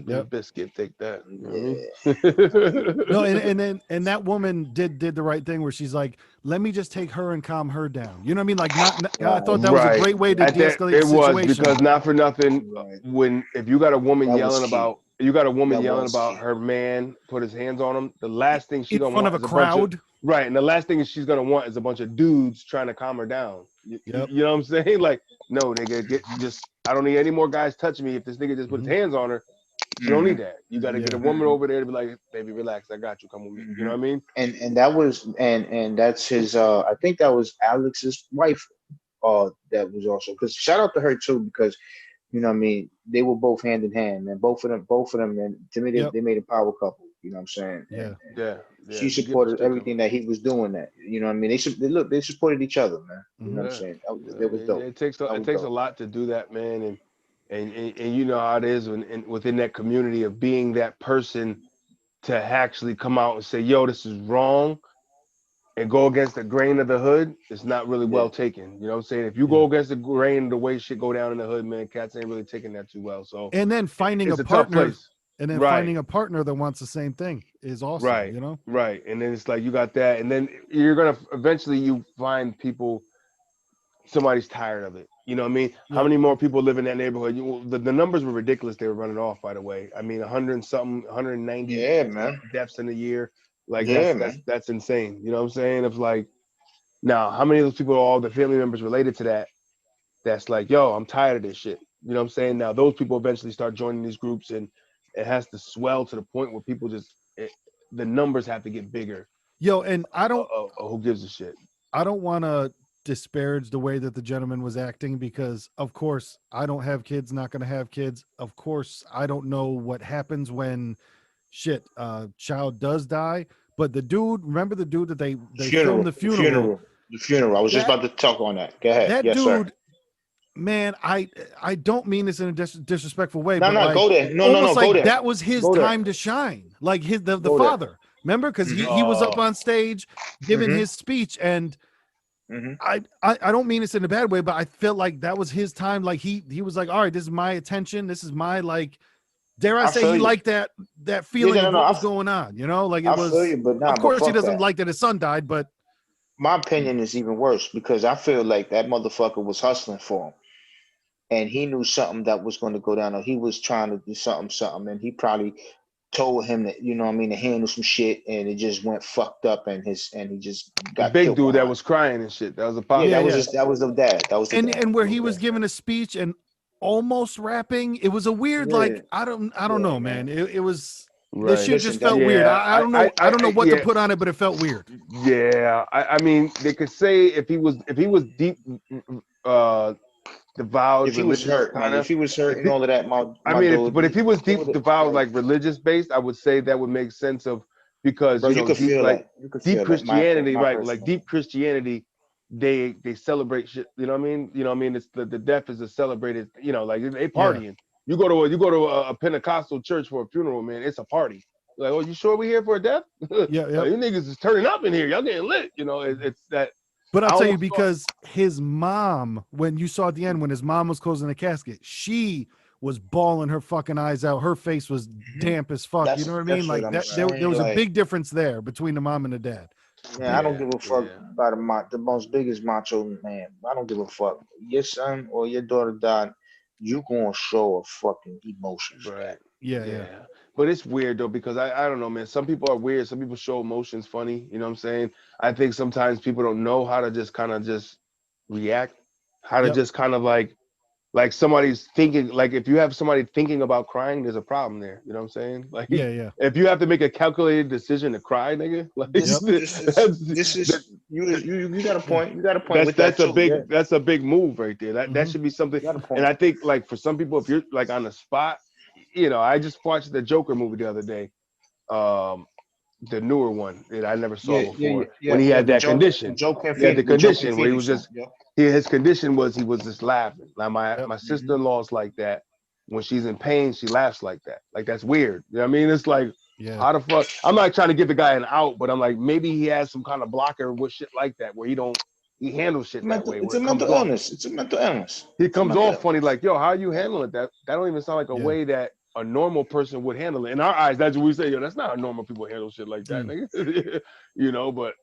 me a Yep. biscuit, take that. You yeah. know No, what I mean? and that woman did the right thing where she's like, let me just take her and calm her down. You know what I mean? Like I Right, thought that was a Right. great way to At that de-escalate the it was because situation. not for nothing. right. When if you got a woman That was yelling key. about you got a woman That yelling was about key. her man put his hands on him, the last thing she In gonna front of want a is a bunch of crowd. right, and the last thing she's gonna want is a bunch of dudes trying to calm her down. Yep. You know what I'm saying? Like, no, nigga, get just I don't need any more guys touching me. If this nigga just put his Hmm. hands on her, she don't Hmm. need that. You got to get a Yeah. woman Hmm. over there to be like, baby, relax, I got you. Come with me. You know Hmm. what I mean? And that was and that's his. I think that was Alex's wife. That was also, because shout out to her too, because what I mean, they were both hand in hand, man. Both of them, and to me, Yep. they made a power couple. You know what I'm saying? Yeah. And Yeah, yeah. she To get the supported shit done. everything that he was doing. That what I mean, they supported each other, man. You know Hmm. what I'm Yeah, saying? yeah. That was dope. That It was takes a dope. lot to do that, man, and you know how it is within that community of being that person to actually come out and say, yo, this is wrong, and go against the grain of the hood. It's not really Yeah. well taken. You know what I'm saying? If you Yeah. go against the grain of the way shit go down in the hood, man, cats ain't really taking that too well. So And then finding a it's a tough partner, place. and then Right. finding a partner that wants the same thing is awesome, Right, you know? right. And then it's like you got that, and then you're gonna eventually you find people. Somebody's tired of it. You know what I mean? How Yep. many more people live in that neighborhood? The numbers were ridiculous. They were running off, by the way. I mean, 100 and something, 190 Yeah, man. deaths in a year. Like Yeah, man. that's insane. You know what I'm saying? It's like now, how many of those people are all the family members related to that? That's like, yo, I'm tired of this shit. You know what I'm saying? Now those people eventually start joining these groups, and it has to swell to the point where people the numbers have to get bigger. Yo, and Who gives a shit? I don't want to disparage the way that the gentleman was acting, because of course I don't have kids, not going to have kids. Of course, I don't know what happens when child does die, But the dude, remember the dude that they filmed Funeral, the funeral? the funeral. I was just That about to talk on that. Go ahead. that Yes, sir. dude, man, I don't mean this in a disrespectful way, No, but no, like go there. No, no, almost no, go like there. that was his Go there. time to shine. Like the Go there. father. Remember? Because Mhm. he was up Oh, on stage giving Mhm. his speech, and Mhm. I don't mean this in a bad way, but I felt like that was his time. Like he was like, all right, this is my attention. This is my, like, dare I I say, feel he you. liked that Yeah, feeling no, of no, no. what was going on, like it I feel was. you, but Of nah, but course he fuck doesn't that. like that his son died, but My opinion is even worse because I feel like that motherfucker was hustling for him, and he knew something that was going to go down, or he was trying to do something, and he probably told him that, you know what I mean, to handle some shit, and it just went fucked up, and he just the got big killed dude that behind was crying and shit. That was a it. Yeah, pop. yeah, that was yeah. just that was the dad. That was the dad. And That where was he the was dad. giving a speech and almost rapping, it was a weird, Yeah, like, I don't yeah, know, man. man. It was, the Right. shit just Listen, felt that weird. Yeah. I don't know what to Yeah. put on it, but it felt weird. Yeah. I mean, they could say if he was deep, uh, devoured, if he was religious hurt, like kind if of. he was hurt If and he, all of that, I my mean, dude, if he was they deep would devoured, like, like religious based, I would say that would make sense of because bro, you you know could deep feel like that. You could deep feel that. Christianity, My right? Like personal deep opinion. Christianity, they celebrate shit. You know what I mean? You know what I mean? It's the death is a celebrated. You know, like they Yeah, partying. You go to a Pentecostal church for a funeral, man. It's a party. Like, oh, you sure we here for a death? Like, yeah, you yep. niggas is turning up in here. Y'all getting lit. You know, it's that. But I'll I tell you, almost thought, because his mom, when you saw at the end, when his mom was closing the casket, she was bawling her fucking eyes out. Her face was Mhm. damp as fuck. You know what I mean? That's what Like I'm that, there saying. was a Like, big difference there between the mom and the dad. man, I don't yeah, give a fuck yeah, about the most biggest macho man. I don't give a fuck. Your son or your daughter died, you gonna show a fucking emotion for that. right. Yeah, yeah, Yeah. But it's weird though because I don't know, man. Some people are weird. Some people show emotions funny. You know what I'm saying? I think sometimes people don't know how to just kind of just react, how to yep, just kind of like somebody's thinking, like if you have somebody thinking about crying, there's a problem there. You know what I'm saying? Like yeah, yeah, if you have to make a calculated decision to cry, nigga, like yep, This that, is you got a yeah. point. You got a point with that that's a too. Yeah, big move right there. That Hmm. should be something. you got a And point. I think like for some people, if you're like on the spot, you know, I just watched the Joker movie the other day, um, the newer one that I never saw before. When he Yeah. had that condition, he had the The Joaquin condition where he was Phoenix one. just Yep. his condition was he was just laughing. Like Yep. my Hmm. sister in law's like that. When she's in pain, she laughs like that. Like that's weird. You know what I mean? It's like Yeah. how the fuck? I'm not trying to give the guy an out, but I'm like maybe he has some kind of blocker with shit like that where he handles shit that way It's where a it mental comes off illness. It's a mental illness. he It's a comes mental off funny illness. like yo how are you handling that don't even sound like a Yeah. way that a normal person would handle it in our eyes. That's what we say, yo, that's not how normal people handle shit like that, Mm. nigga. You know, but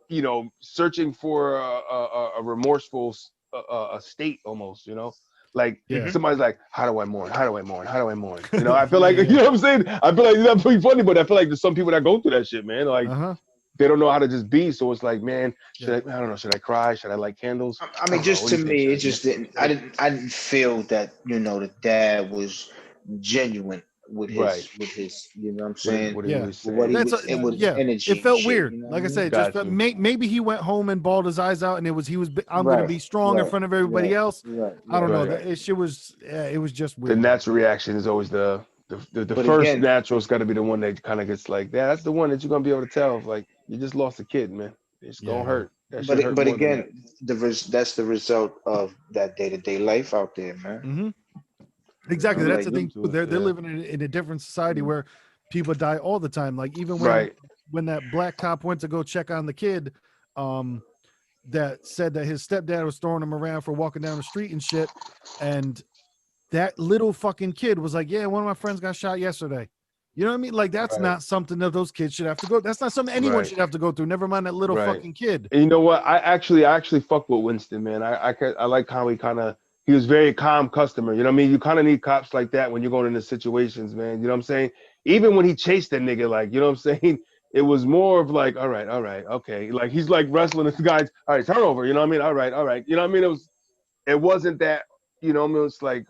you know, searching for a remorseful a state almost, you know, like Yeah. Hmm. somebody's like, how do I mourn? How do I mourn? How do I mourn? You know, I feel Yeah. like, you Yeah. know what I'm saying? I feel like that's pretty funny, but I feel like there's some people that go through that shit, man. Like Uh-huh. they don't know how to just be. So it's like, man, Yeah. I don't know, should I cry? Should I light candles? I I mean, don't know. just What do to you think? me, Should it I just dance? didn't. I didn't feel that the dad was genuine Right. with his. You know what I'm saying? What are Yeah. we With what he saying? That's was, a, it was yeah. It energy and felt shit. weird. You know what Like I I said, mean? it just Got felt, you. maybe he went home and bawled his eyes out, and I'm gonna Right, be strong in right, front of everybody right, else. I don't know. Right. right. That shit was, it was just The weird, man. natural reaction is always the But first again, natural's got to be the one that kind of gets like, yeah, that's the one that you're gonna be able to tell if, like you just lost a kid, man. It's Yeah. gonna Yeah. hurt. That should hurt but more than that. again, that's the result of that day to day life out there, man. Hmm. You Exactly. know, You That's like the accustomed thing. to it, They're yeah. living in a different society where people die all the time. Like even Right. when that black cop went to go check on the kid, um, that said that his stepdad was throwing him around for walking down the street and shit. And that little fucking kid was like, yeah, one of my friends got shot yesterday. You know what I mean? Like, that's Right. not something that those kids should have to go. That's not something anyone Right. should have to go through. Never mind that little Right. fucking kid. And you know what? I actually fuck with Winston, man. I like how he was very calm customer. You know what I mean? You kind of need cops like that when you're going into situations, man. You know what I'm saying? Even when he chased that nigga, like, you know what I'm saying? It was more of like, all right, okay. Like he's like wrestling this guy's, all right, turnover. You know what I mean? All right. You know what I mean? It wasn't that, you know what I mean? It's like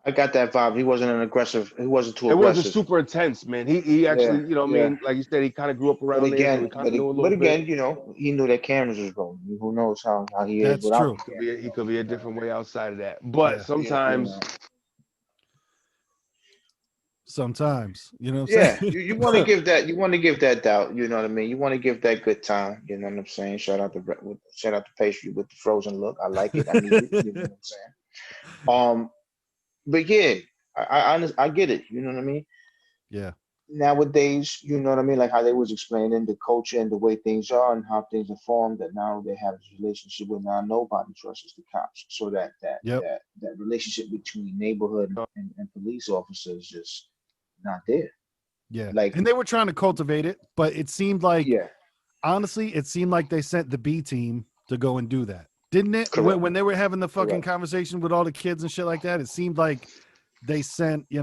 I got that vibe. He wasn't an aggressive. He wasn't too it wasn't aggressive. super intense, man. He actually, Yeah, you know what I yeah. mean? Like you said, he kind of grew up around there, so he kind of knew a But little bit. again, he knew that cameras was rolling. Who knows how he is That's without the true. He cameras could be a rolling? You know what different I way mean? outside of that. But Yeah. Yeah, you sometimes know. sometimes. You know what I'm Yeah, saying? you want to give that, you want to give that doubt, you know what I mean? You want to give that good time, you know what I'm saying? Shout out to pastry with the frozen look. I like it. I need it, you know what I'm saying? But yeah, I get it, you know what I mean? Yeah. Nowadays, you know what I mean, like how they was explaining the culture and the way things are and how things are formed, that now they have this relationship where now nobody trusts the cops. So Yep. that relationship between neighborhood and police officers is just not there. Yeah. Like, And they were trying to cultivate it, but it seemed like, yeah, honestly, it seemed like they sent the B team to go and do that. Didn't it? correct, When they were having the fucking correct. conversation with all the kids and shit like that, it seemed like they sent, I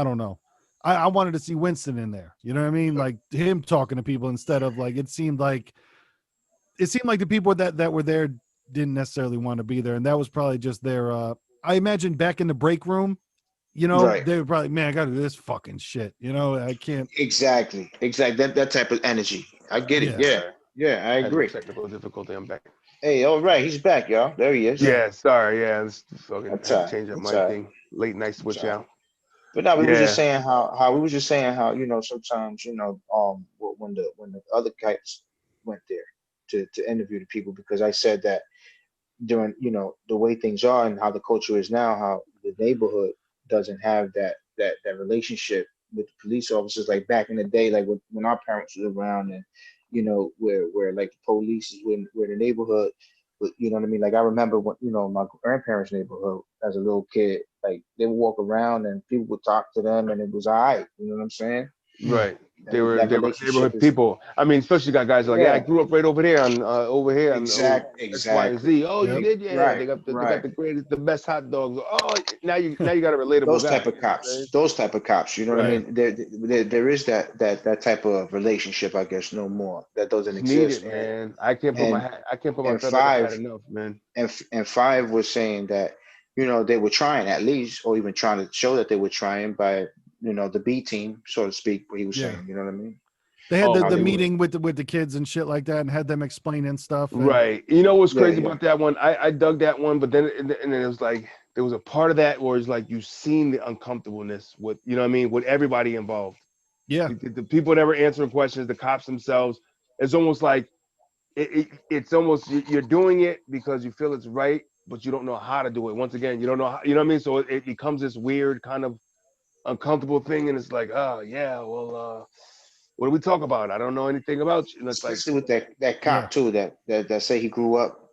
don't know. I wanted to see Winston in there. You know what I mean? Like him talking to people instead of like it seemed like the people that were there didn't necessarily want to be there. And that was probably just their I imagine back in the break room, Right. they were probably, man, I gotta do this fucking shit. I can't. Exactly. Exactly. That type of energy. I get it. Yeah. Yeah. Sorry, Yeah, I I had some agree. technical difficulty. I'm back. Hey, all right, he's back, y'all. There he is. Yeah. Yeah, sorry. Yeah, this fucking That's had to all right. change up That's my all right. thing. Late night That's switch all right. out. But now we were just Yeah, saying how we were just saying how, sometimes, when the other guys went there to interview the people, because I said that during, the way things are and how the culture is now, how the neighborhood doesn't have that relationship with the police officers like back in the day, like when our parents were around, and where like the police is where the neighborhood, but you know what I mean. Like I remember when, my grandparents' neighborhood as a little kid, like they would walk around and people would talk to them and it was all right. You know what I'm saying? Yeah. right. They That were relationship neighborhood is, people. I mean, especially you got guys like, yeah, I yeah, grew up right over here on X, Y, and exactly. Z. Oh, you Yep. did? Yeah. Right, They got right. the greatest, the best hot dogs. Oh, now you got a relatable Those guy. type of You know what I'm saying? cops, you know what I Yeah. Right. mean? There is that type of relationship, I guess, no more, that doesn't It's needed, exist. man. And I can't put my and feather in the hat five enough, man. and five was saying that, they were trying, at least, or even trying to show that they were trying by, the B team, so to speak, what he was Yeah. saying, you know what I mean? They had Oh, the How for they sure. were, meeting with the kids and shit like that and had them explaining stuff. And Right. You know what's yeah, crazy yeah, about that one? I dug that one, but then it was like there was a part of that where it's like you seen the uncomfortableness with, you know what I mean, with everybody involved. yeah. The people that were answering questions, the cops themselves. It's almost like it's almost you're doing it because you feel it's right, but you don't know how to do it. Once again, you don't know how, you know what I mean? So it becomes this weird kind of uncomfortable thing, and it's like, oh yeah, well, what do we talk about? I don't know anything about you. And it's like, especially with that Yeah. cop too, that say he grew up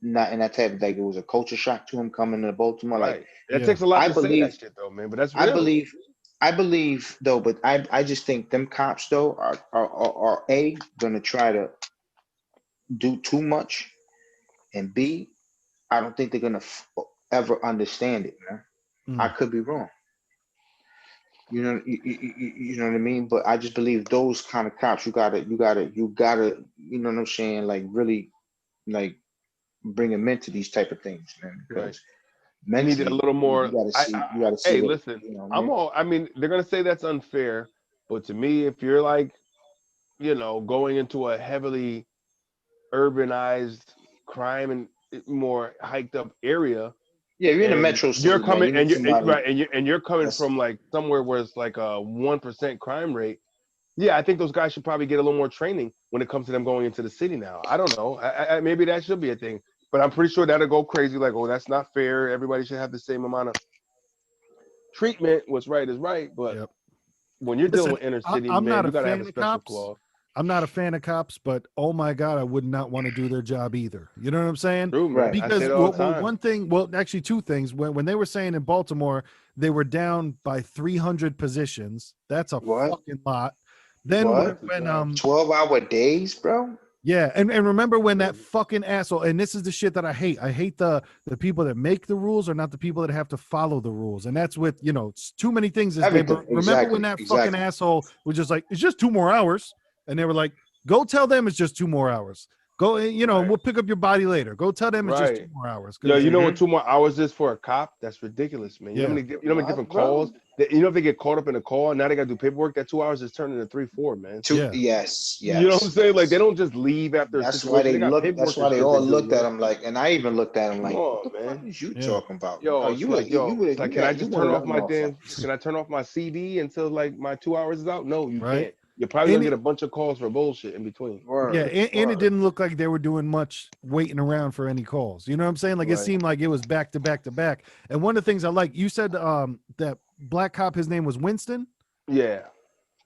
not in that type, like it was a culture shock to him coming to Baltimore. Like right. That Yeah. takes a lot I to say that believe, shit though, man. But that's I real. believe, I believe though, but I just think them cops though are A, gonna try to do too much, and B, I don't think they're gonna ever understand it, man. I Mm. could be wrong. You know what I mean? But I just believe those kind of cops, you know what I'm saying? Like really, like bring them into these type of things, man. Right. Because Needed a mentally, little more. you gotta see Hey, what, listen, you know what I I'm mean? all. I mean, they're gonna say that's unfair, but to me, if you're like, going into a heavily urbanized crime and more hiked up area, Yeah, you're in a and metro you're city, man. coming You need and you're somebody right, and you're coming that's from like somewhere where it's like a 1% crime rate. Yeah, I think those guys should probably get a little more training when it comes to them going into the city now. I don't know. Maybe that should be a thing, but I'm pretty sure that'll go crazy. Like, oh, that's not fair. Everybody should have the same amount of treatment. What's right is right, but Yep. when you're dealing Listen, with inner I, city, I'm man, not you a got to have a fan of special cops. clause. I'm not a fan of cops, but oh my God, I would not want to do their job either. You know what I'm saying? True, man. right. I say Because it all the time. one thing, well, actually two things. When they were saying in Baltimore they were down by 300 positions, that's a What? fucking lot. Then What? That's a when fact. 12-hour days, bro? yeah, and remember when that Crazy. fucking asshole, and this is the shit that I hate. I hate the people that make the rules are not the people that have to follow the rules. And that's with, it's too many things this day. But Everything. remember when Exactly. that fucking Exactly. asshole was just like, it's just 2 more hours. And they were like, go tell them it's just 2 more hours. Go, you know, Right. we'll pick up your body later. Go tell them it's just 2 Right. more hours. Yo, Because you know what 2 more hours is for a cop? That's ridiculous, man. yeah, You know how many What, different bro? calls that you know if they get caught up in a call, now they gotta do paperwork. That 2 hours is turning into 3, 4, man. yeah, Yes, You know what I'm yes, saying? Like they yes. don't just leave after a That's why situation. they They got look. That's paperwork why and they shit to all do, looked at yo. him like, and I even looked at him Come like, "What on, the fuck man. is you yeah. talking about? Oh, Yo, it's you would like, have, you yo, would it's have, like, can I you just one turn of off them my damn? motherfuckers." Can I turn off my CD until like my 2 hours is out? No, you Right. can't. You're probably And gonna get it, a bunch of calls for bullshit in between. yeah, Word, and it word. didn't look like they were doing much waiting around for any calls. You know what I'm saying? Like it Right. seemed like it was back to back to back. And one of the things I like, you said that black cop, his name was Winston. Yeah,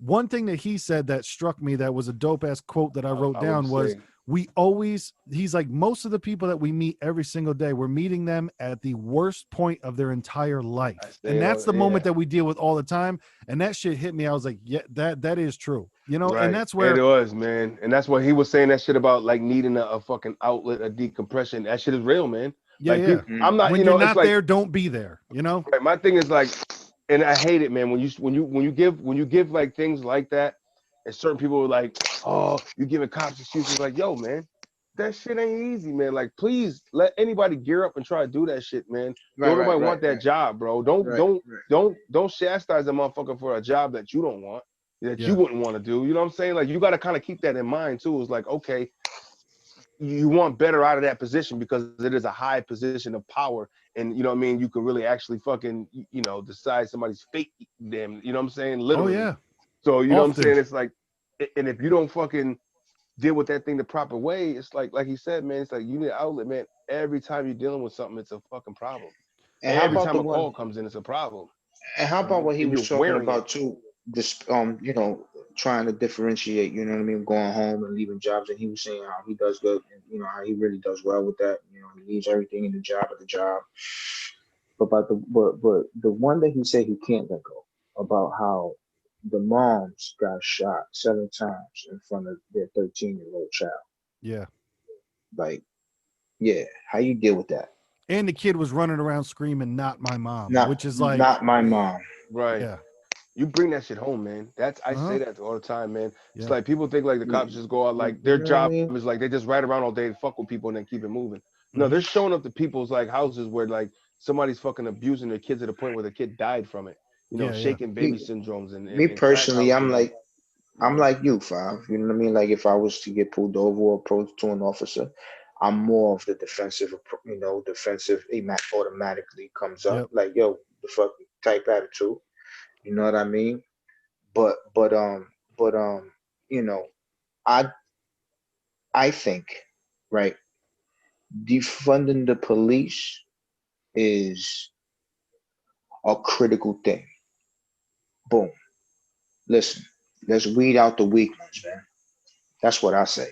One thing that he said that struck me that was a dope ass quote that I wrote I would down was say. he's like, most of the people that we meet every single day, we're meeting them at the worst point of their entire I life. say And it that's all. the moment Yeah. that we deal with all the time. And that shit hit me. I was like, yeah, that is true. You know, and Right. that's It where, was, man. And that's what he was saying that shit about like needing a fucking outlet, a decompression. That shit is real, man. yeah, Like yeah. people, I'm not, When you you're know, it's not like there, don't be there, you know? right, my thing is like, and I hate it, man. When you give like things like that, and certain people are like, oh, you giving cops excuses. Like, yo, man, that shit ain't easy, man. Like, please let anybody gear up and try to do that shit, man. Right, Don't right, nobody right, want that right, job, bro. Don't right, don't right. don't chastise a motherfucker for a job that you don't want, that you Yeah. wouldn't want to do. You know what I'm saying? Like, you got to kind of keep that in mind too. It's like, okay, you want better out of that position because it is a high position of power, and you know what I mean, you can really actually fucking decide somebody's fate, them, you know what I'm saying, Oh literally. yeah. So you know what I'm Often. saying, it's like, and if you don't fucking deal with that thing the proper way, it's like he said, man, it's like you need an outlet, man. Every time you're dealing with something, it's a fucking problem. And how Every about the time a one? call comes in, it's a problem, And how and about you what he and was you're talking wearing it. about too? This, trying to differentiate. You know what I mean? Going home and leaving jobs, and he was saying how he does good, and how he really does well with that. He leaves everything in the job at the job. But the one that he said he can't let go about how the moms got shot 7 times in front of their 13-year-old child. Yeah. Like, yeah, how you deal with that? And the kid was running around screaming, not my mom, Not which is like, not my mom. Right. yeah. You bring that shit home, man. I Uh-huh. say that all the time, man. It's Yeah. like people think like the cops You, just go out, like you their know what I job mean? is like they just ride around all day and fuck with people and then keep it moving. No, Hmm. they're showing up to people's like houses where like somebody's fucking abusing their kids to the point where the kid died from it. Yeah. Yeah. Shaking baby Me, syndromes me and crack personally, houses and I'm mm, like you, Five. You know what I mean? Like if I was to get pulled over or approached to an officer, I'm more of the defensive, defensive automatically comes up. Yep. Like, yo, the fuck type attitude. You know what I mean? But you know, I I think, right, defunding the police is a critical thing. Boom. Listen, let's weed out the weak ones, man. That's what I say.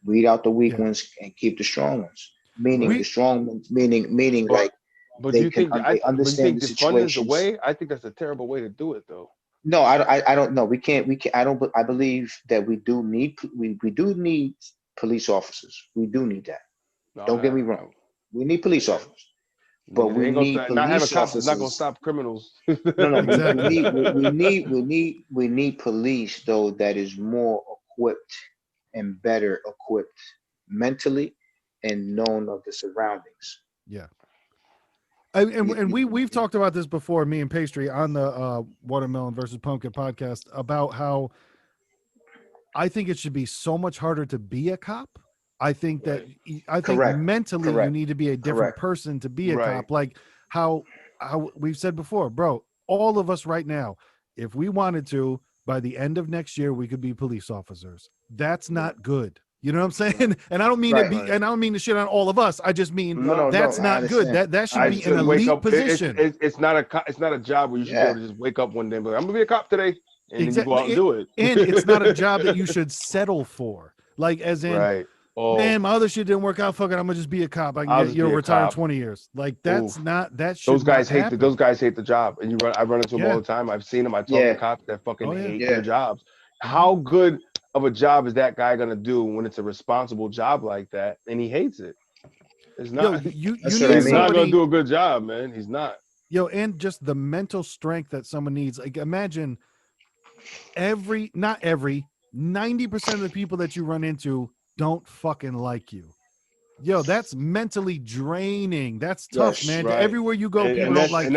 Weed out the weak Yeah. ones and keep the strong ones. Meaning right. the We, strong ones, meaning But like but do you think they but you understand think the defund is the situations. way? I think that's a terrible way to do it though. No, I don't know. We can't. I don't. I believe that we do need police officers. We do need that. No, Don't get me wrong. We need yeah, police yeah. officers, but Nigga, they we ain't gonna need stop, not having police cops is not gonna officers. stop criminals. No, no. exactly. We need police though that is more equipped and better equipped mentally and known of the surroundings. Yeah. And, You, and you, we've talked about this before, me and Pastry, on the Watermelon versus Pumpkin podcast, about how I think it should be so much harder to be a cop. I think that Right, I think correct, mentally you correct, need to be a different correct. person to be a right. cop. Like how we've said before, bro, all of us right now, if we wanted to, by the end of next year, we could be police officers. That's Yeah, not good. You know what I'm right, saying? And I don't mean to Right. be, right. and I don't mean to shit on all of us. I just mean No, no, No, no. that's I not good. understand. That should I I be an should understand. wake elite up. position. It's not a job where you should be able Yeah. to just wake up one day and be like, I'm gonna be a cop today, and then you go out and Exactly. do it. And it's not a job that you should settle for. Like, as in, Right. Oh, man, my other shit didn't work out. Fuck it, I'm gonna just be a cop. I can I'll get just be a retire in cop. 20 years. Like, Oof. that should not happen. Those guys hate the job, and I run into them all Yeah. the time. I've seen them. I talk to Yeah. cops that fucking Oh yeah. hate their Yeah. jobs. Mhm. How good of a job is that guy gonna do when it's a responsible job like that, and he hates it? It's Yo, not. you That's what I need He's not mean. gonna somebody, do a good job, man. He's not. yo, and just the mental strength that someone needs. Like, imagine not every 90% of the people that you run into don't fucking like you. Yo, that's mentally draining. That's tough, Yes. man. Right. Everywhere you go, And, people and don't that's like and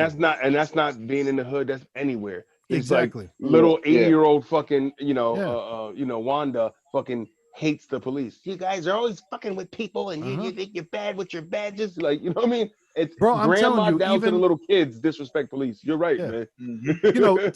you. that's not being in the hood. That's anywhere. It's like Exactly. Yeah. little Yeah. 80-year-old fucking Yeah. Wanda fucking hates the police. You guys are always fucking with people, and you Uh-huh. think you're bad with your badges. Like, you know what I mean? It's Bro, I'm telling grandma you, down to the even little kids disrespect police. You're right, yeah, man. Hmm. you know,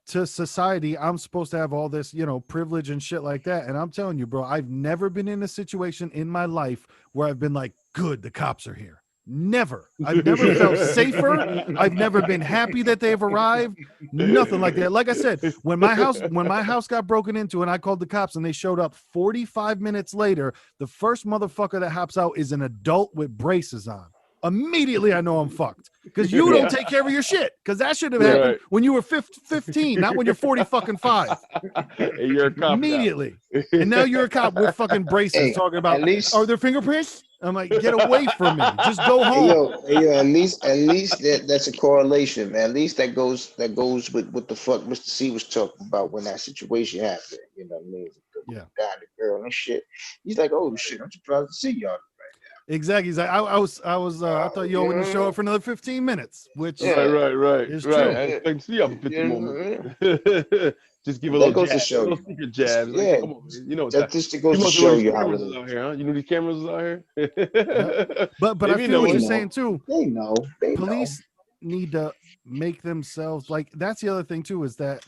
to society, I'm supposed to have all this, privilege and shit like that. And I'm telling you, bro, I've never been in a situation in my life where I've been like, good, the cops are here. Never. I've never felt safer. I've never been happy that they've arrived. Nothing like that. Like I said, when my house got broken into and I called the cops and they showed up 45 minutes later, the first motherfucker that hops out is an adult with braces on. Immediately I know I'm fucked because you don't Yeah. take care of your shit, because that should have Yeah. happened Right. when you were 15, not when you're 40 fucking 5. And you're a cop now. Immediately. And now you're a cop with fucking braces Hey, talking at about, are least there fingerprints? I'm like, get away from me. Just go Hey home. yo, hey, yo, at least that's a correlation, man. At least that goes with what the fuck Mr. C was talking about when that situation happened. You know what I mean? With Yeah, the guy and the girl and shit. He's like, oh shit, I'm surprised to see y'all. exactly. He's like, I thought you all wouldn't show up You for another 15 minutes, which Right, yeah, right, right, is right. true. I yeah, expect to see you for 50 more yeah. minutes. Just give a little That goes to jab, a show little you. secret jab. Like, Yeah, come on, man. You know what that that. just You goes to must know show these you how it cameras is is. out here, huh? You know these cameras is out Yep. here. But I Maybe you feel know what They you're it. saying know. too. They know. They know. Police need to make themselves like, that's the other thing too, is that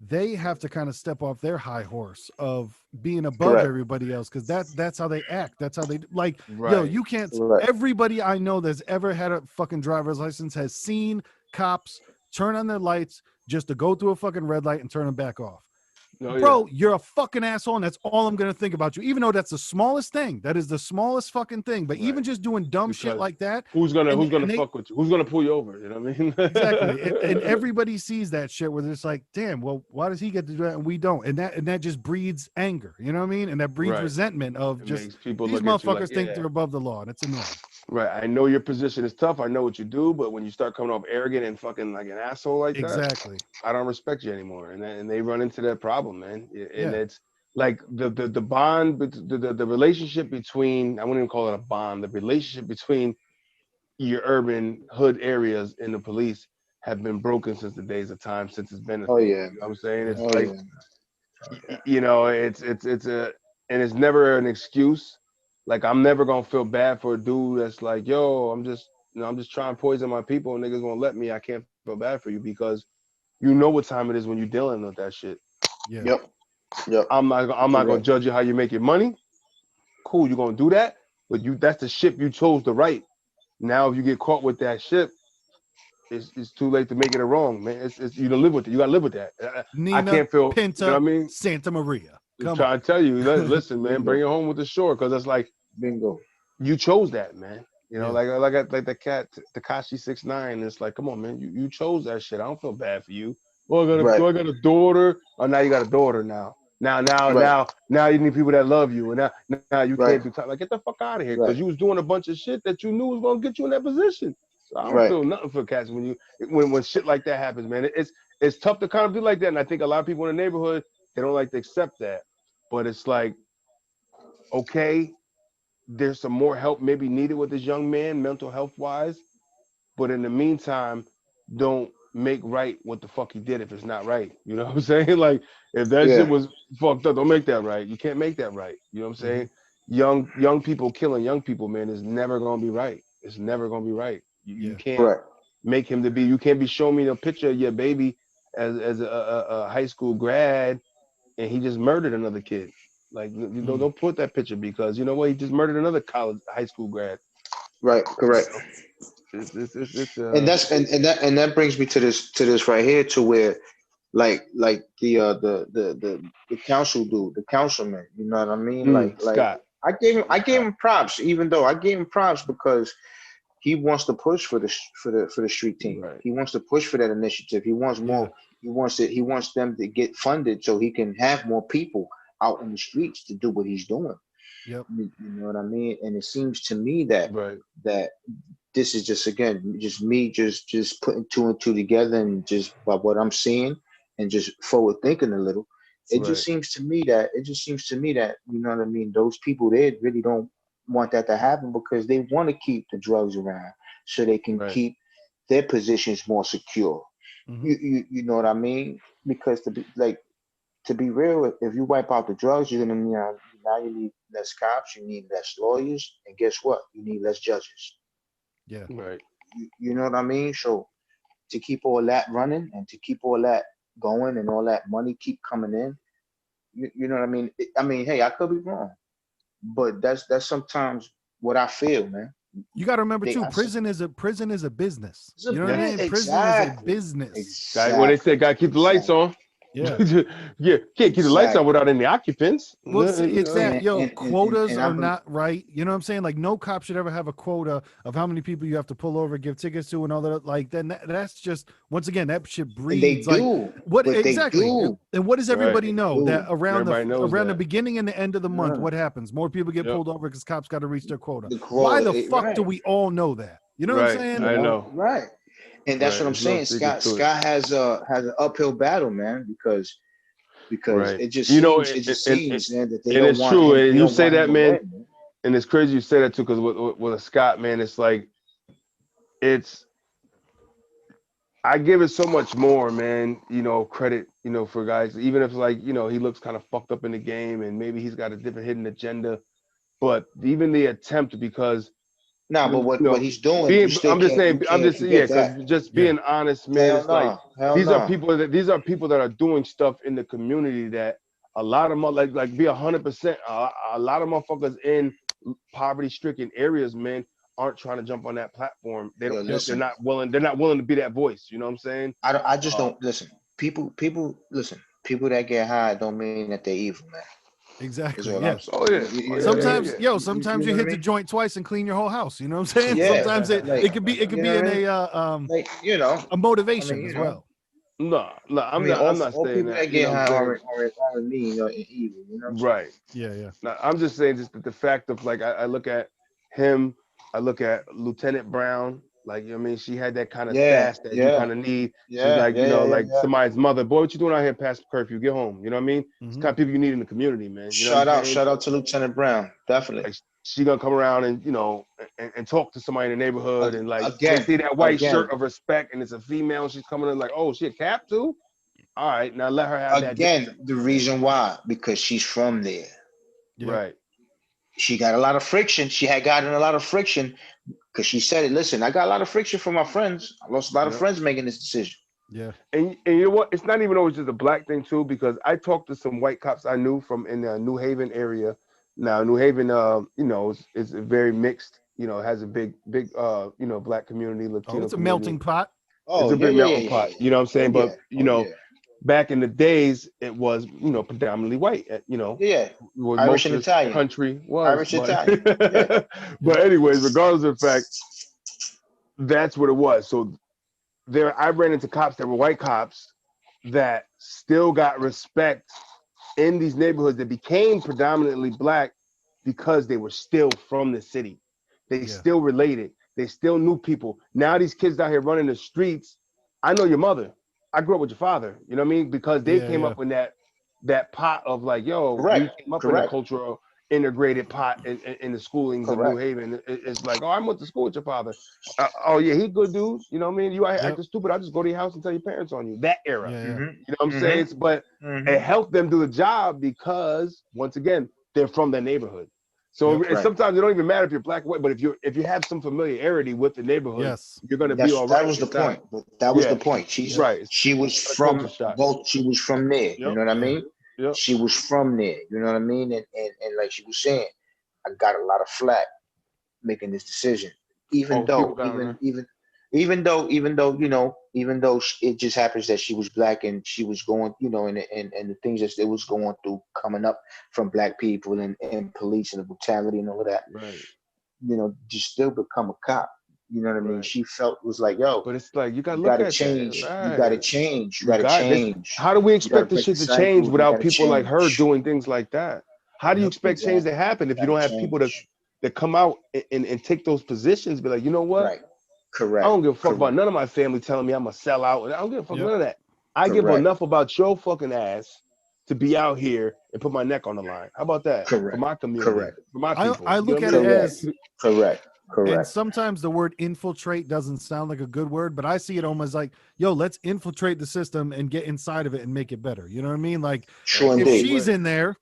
they have to kind of step off their high horse of being above Correct. everybody else, because that's how they act. That's how they like. Yo, Right. you can't. Correct. Everybody I know that's ever had a fucking driver's license has seen cops turn on their lights just to go through a fucking red light and turn them back off. Oh yeah. Bro, you're a fucking asshole, and that's all I'm gonna think about you. Even though that's the smallest thing, that is the smallest fucking thing. But Right. even just doing dumb shit Because like that, who's and gonna they fuck with you? Who's gonna pull you over? You know what I mean? exactly, and everybody sees that shit where it's like, damn, well, why does he get to do that and we don't? And that just breeds anger, you know what I mean? And that breeds Right. resentment of It just makes people these look at you like, motherfuckers think yeah. they're above the law, and it's annoying. Right. I know your position is tough. I know what you do, but when you start coming off arrogant and fucking like an asshole like that, Exactly. I don't respect you anymore. And they run into that problem, man. And Yeah. it's like the bond, the relationship between, I wouldn't even call it a bond. The relationship between your urban hood areas and the police have been broken since the days of time, since it's been a Oh thing. yeah. You know what I'm saying? Yeah. It's Oh like, yeah. it's a, and it's never an excuse. Like, I'm never gonna feel bad for a dude that's like, yo, I'm just trying to poison my people and niggas won't let me. I can't feel bad for you because you know what time it is when you're dealing with that shit. Yeah. Yep. Yep. I'm not gonna Correct. judge you how you make your money. Cool, you're gonna do that, but that's the ship you chose to write. Now, if you get caught with that ship, it's too late to make it a wrong, man. It's you to live with it. You gotta live with that. I Nina can't feel, you know Pinta what I mean? Santa Maria. Just Come trying to tell you, on. listen, man, bring Bingo. it home with the shore, because it's like Bingo. you chose that, man. You know, Yeah. like the cat Takashi 6ix9ine. It's like, come on, man, you chose that shit. I don't feel bad for you. Well, Right. I got a daughter. Oh, now you got a daughter now. Right. Now you need people that love you, and now you can't Right. do like, get the fuck out of here, because Right. you was doing a bunch of shit that you knew was gonna get you in that position. So I don't Right. feel nothing for cats when shit like that happens, man. It's tough to kind of be like that, and I think a lot of people in the neighborhood, they don't like to accept that. But it's like, okay, there's some more help maybe needed with this young man, mental health wise. But in the meantime, don't make right what the fuck he did if it's not right. You know what I'm saying? Like, if that shit Yeah. was fucked up, don't make that right. You can't make that right. You know what I'm Mhm. saying? Young people killing young people, man, is never gonna be right. It's never gonna be right. You Yeah. can't Correct. make him to be. You can't be showing me a picture of your baby as a high school grad and he just murdered another kid. Like, you know, Mm. don't put that picture, because you know what? He just murdered another high school grad. Right. You Correct. know, it's And that's and that brings me to this right here to where like the council dude, the councilman, you know what I mean? Like Scott. I gave Scott. him props, even though I gave him props because he wants to push for the street team. Right. He wants to push for that initiative. He wants Yeah. more. He wants them to get funded so he can have more people out in the streets to do what he's doing. Yep. You know what I mean? And it seems to me that Right. that this is just again just me just putting two and two together and just by what I'm seeing and just forward thinking a little. It Right. just seems to me that you know what I mean. Those people they really don't want that to happen because they want to keep the drugs around so they can Right. keep their positions more secure. Mhm. You know what I mean? Because to be real, if you wipe out the drugs, you're gonna need now you need less cops, you need less lawyers, and guess what? You need less judges. Yeah. Right. You know what I mean? So to keep all that running and to keep all that going and all that money keep coming in, you know what I mean? I mean, hey, I could be wrong, but that's sometimes what I feel, man. You got to remember They, too, I, s- prison is a business. it's a You know what I Yes. mean? Prison is a exactly, business. Guy, what they said, gotta keep the lights exactly, on. Yeah. Yeah, can't keep the lights on exactly. without any occupants. Well, it's that, And yo, and and and, quotas and I are believe not right. You know what I'm saying? Like, no cop should ever have a quota of how many people you have to pull over, give tickets to, and all that. Like, then that's just, once again, that shit and they breeds. Like, do, what but they exactly? do, And what does Right. everybody they know? That do. Everybody knows around the that. beginning and the end of the month, Yeah. what happens? More people get Yep. pulled over because cops got to reach their quota. The Why quota, the fuck do right? we all know that? You know what I'm Right. saying? I know. Right. And that's Right. what I'm There's no saying. secret Scott to it. Scott has an uphill battle, man, because Right. it just seems, man, that And it's true. they And you don't say want him that, to man. win, man. And it's crazy you say that too, because with a Scott, man, it's like it's. I give it so much more, man. Credit, for guys, even if like he looks kind of fucked up in the game, and maybe he's got a different hidden agenda. But even the attempt, because Nah, but when what he's doing, being, I'm just you saying, I'm can't just yeah, forget because that. just Yeah. being honest, man, Hell it's like no, hell no. these are people that are doing stuff in the community that a lot of them like be 100%. A lot of motherfuckers in poverty-stricken areas, man, aren't trying to jump on that platform. They don't. Yo, Yep. They're listen, not willing. They're not willing to be that voice. You know what I'm saying? I just Uh, don't listen. People listen. People that get high don't mean that they're evil, man. Is Exactly. all I'm Yeah. saying. oh yeah. Oh You know yeah. what I Yeah. mean? Sometimes, Yeah. yo, You sometimes you know what I hit the mean? joint twice and clean your whole house. You know what I'm saying? Yeah, Sometimes like it could you know be what in I mean? Like a I mean, motivation as well. No, no, I I'm mean, not. I'm not all saying people that. that You know get what I'm high saying? aren't mean or evil. You know what I'm saying? Right. Yeah, yeah. No, I'm just saying just the fact of like I look at him, I look at Lieutenant Brown, like you know what I mean, she had that kind of Yeah, sass that you yeah, kind of need. She's yeah, like, yeah, yeah, yeah, like yeah. somebody's mother. Boy, what you doing out here past curfew? Get home. You know what I mean? It's Hmm. kind of people you need in the community, man. You know what I'm saying? Shout out to Lieutenant Brown, definitely. Like she gonna come around and and talk to somebody in the neighborhood and like they Again, see that white shirt again, of respect and it's a female and she's coming in like, oh, she a cap too? All right, now let her have that dignity, the man. reason why because she's from there. Yep. Right. She got a lot of friction. She had gotten a lot of friction because she said it. Listen, I got a lot of friction from my friends. I lost a lot of Yep. friends making this decision. Yeah. And you know what? It's not even always just a black thing too, because I talked to some white cops I knew from in the New Haven area. Now New Haven, is very mixed. Has a big, black community, Oh, Latino it's a community. melting pot. It's Oh a yeah, big yeah, yeah, melting yeah, pot. yeah. You know what I'm Oh saying? But yeah, oh yeah, back in the days, it was predominantly white. yeah. What Irish most and of this Italian. country was. Irish But Italian. Yeah. but Yep. anyways, regardless of the fact, that's what it was. So I ran into cops that were white cops that still got respect in these neighborhoods that became predominantly black because they were still from the city. They Yeah. still related. They still knew people. Now these kids out here running the streets. I know your mother. I grew up with your father. You know what I mean? Because they Yeah, came yeah. up in that pot of like, yo, we Correct. came up in a Correct. cultural integrated pot in the schoolings of New Correct. Haven. It's like, oh, I went to school with your father. Oh yeah, he good dude. You know what I mean? You out here Yep. acting stupid. I just go to your house and tell your parents on you. That era. Yeah, yeah. Mm-hmm. You know what I'm saying? Mm-hmm. But it Mm-hmm. helped them do the job because once again, they're from that neighborhood. So Yep. Right. sometimes it don't even matter if you're black or white, but if you have some familiarity with the neighborhood, Yes. you're gonna be all That right. was the It's not, point. That was the yeah, point. Yep. right. It's not a culture shock. She was from there. You Yep, know what I Yeah. mean? yep. She was from there. You know what I mean? And like she was saying, I got a lot of flack making this decision. Even Oh, people though, got on her. even though it just happens that she was black and she was going, and the things that it was going through coming up from black people and police and the brutality and all of that, Right, just still become a cop. You know what I mean? right. She felt was like, yo, But it's like you gotta you look gotta at that. change. You gotta Right. change. You You gotta got this. change. How do we You gotta expect this break the shit to change cycle. You without gotta people like her change. doing things like that? How do you Yep. expect change to Exactly. happen if You you gotta don't have people that change. come out and take those positions? Be like, you know what? Right. I Correct. don't give a fuck about Correct. none of my family telling me I'm a sellout. I don't give a fuck Yep. none of that. I give Correct. enough about your fucking ass to be out here and put my neck on the line. How about that for Correct. my community, Correct. for my people? I You know look what at I it mean? Correct. as, Correct. and Correct. sometimes the word infiltrate doesn't sound like a good word, but I see it almost like, yo, let's infiltrate the system and get inside of it and make it better. You know what I mean? Like, True if Absolutely. indeed. she's in there,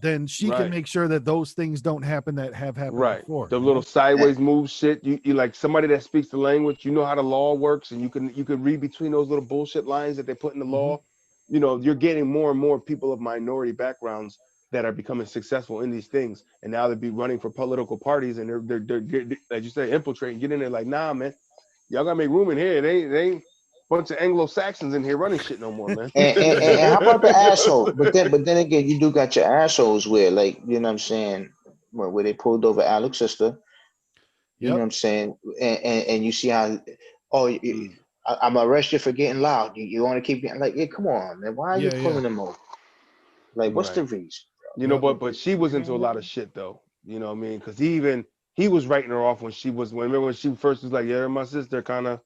then she can Right. make sure that those things don't happen that have happened Right. before. The You little know? Eh, sideways move shit. You like somebody that speaks the language. You know how the law works, and you can read between those little bullshit lines that they put in the Hmm. law. You're getting more and more people of minority backgrounds that are becoming successful in these things, and now they be running for political parties, and they're as you say, infiltrating, get in there like, nah, man, y'all gotta make room in here. They ain't bunch of Anglo Saxons in here running shit no more, man. and how about the asshole? But then again, you do got your assholes where, like, you know what I'm saying, where they pulled over Alex's sister. You know Yep. what I'm saying, and you see how, oh, Mm, I'm arrested for getting loud. You want to keep getting like, yeah, come on, man. Why are you Yeah. Yeah. pulling them over? Like, what's right. the reason? Yep. But she was You into a know, lot of shit though. You know what I mean? Because he was writing her off when she was remember when she first was like, yeah, my sister kind of,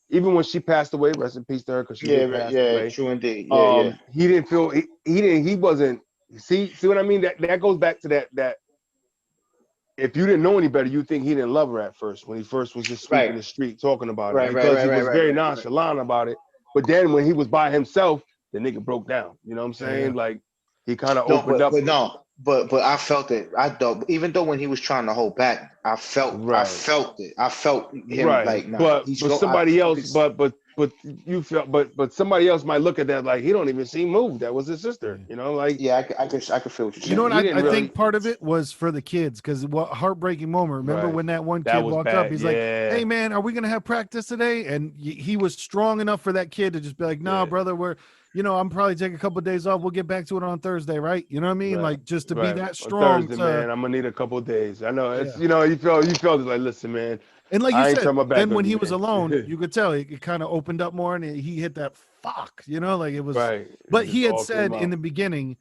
even when she passed away, rest in peace to her because she yeah, did pass yeah, away. true indeed, yeah, yeah, He didn't feel he wasn't, see what I mean? That goes back to that if you didn't know any better, you think he didn't love her at first when he first was just right, sweeping the street talking about it right, right, because right, he right, was right, very right, right. nonchalant about it. But then when he was by himself, the nigga broke down. You know what I'm Yeah. Yeah. saying? Like he kind of No, opened up. but no, but I felt it. I thought, even though when he was trying to hold back, I Right. felt it. I felt him Right, like, nah, but he's but go. somebody I else, could, s- but you felt, but somebody else might look at that like he don't even seem moved. That was his sister, Yeah. like yeah, I could feel what you're You know saying. what? he didn't I really. think part of it was for the kids because what heartbreaking moment. Remember Right, when that one that kid was walked up? bad. He's like, Yeah, "Hey man, are we gonna have practice today?" And he was strong enough for that kid to just be like, "Nah, yeah, brother, I'm probably taking a couple of days off. We'll get back to it on Thursday, right?" You know what I mean? right, Like just to be right. that On strong Thursday, to, man, I'm gonna need a couple of days. I know it's yeah. you felt it like, listen, man, And like you I ain't said, turn my back then on when you, he was man. alone, you could tell it kind of opened up more, and he hit that fuck, like it was. Right, it But just he had all came said in out. the beginning,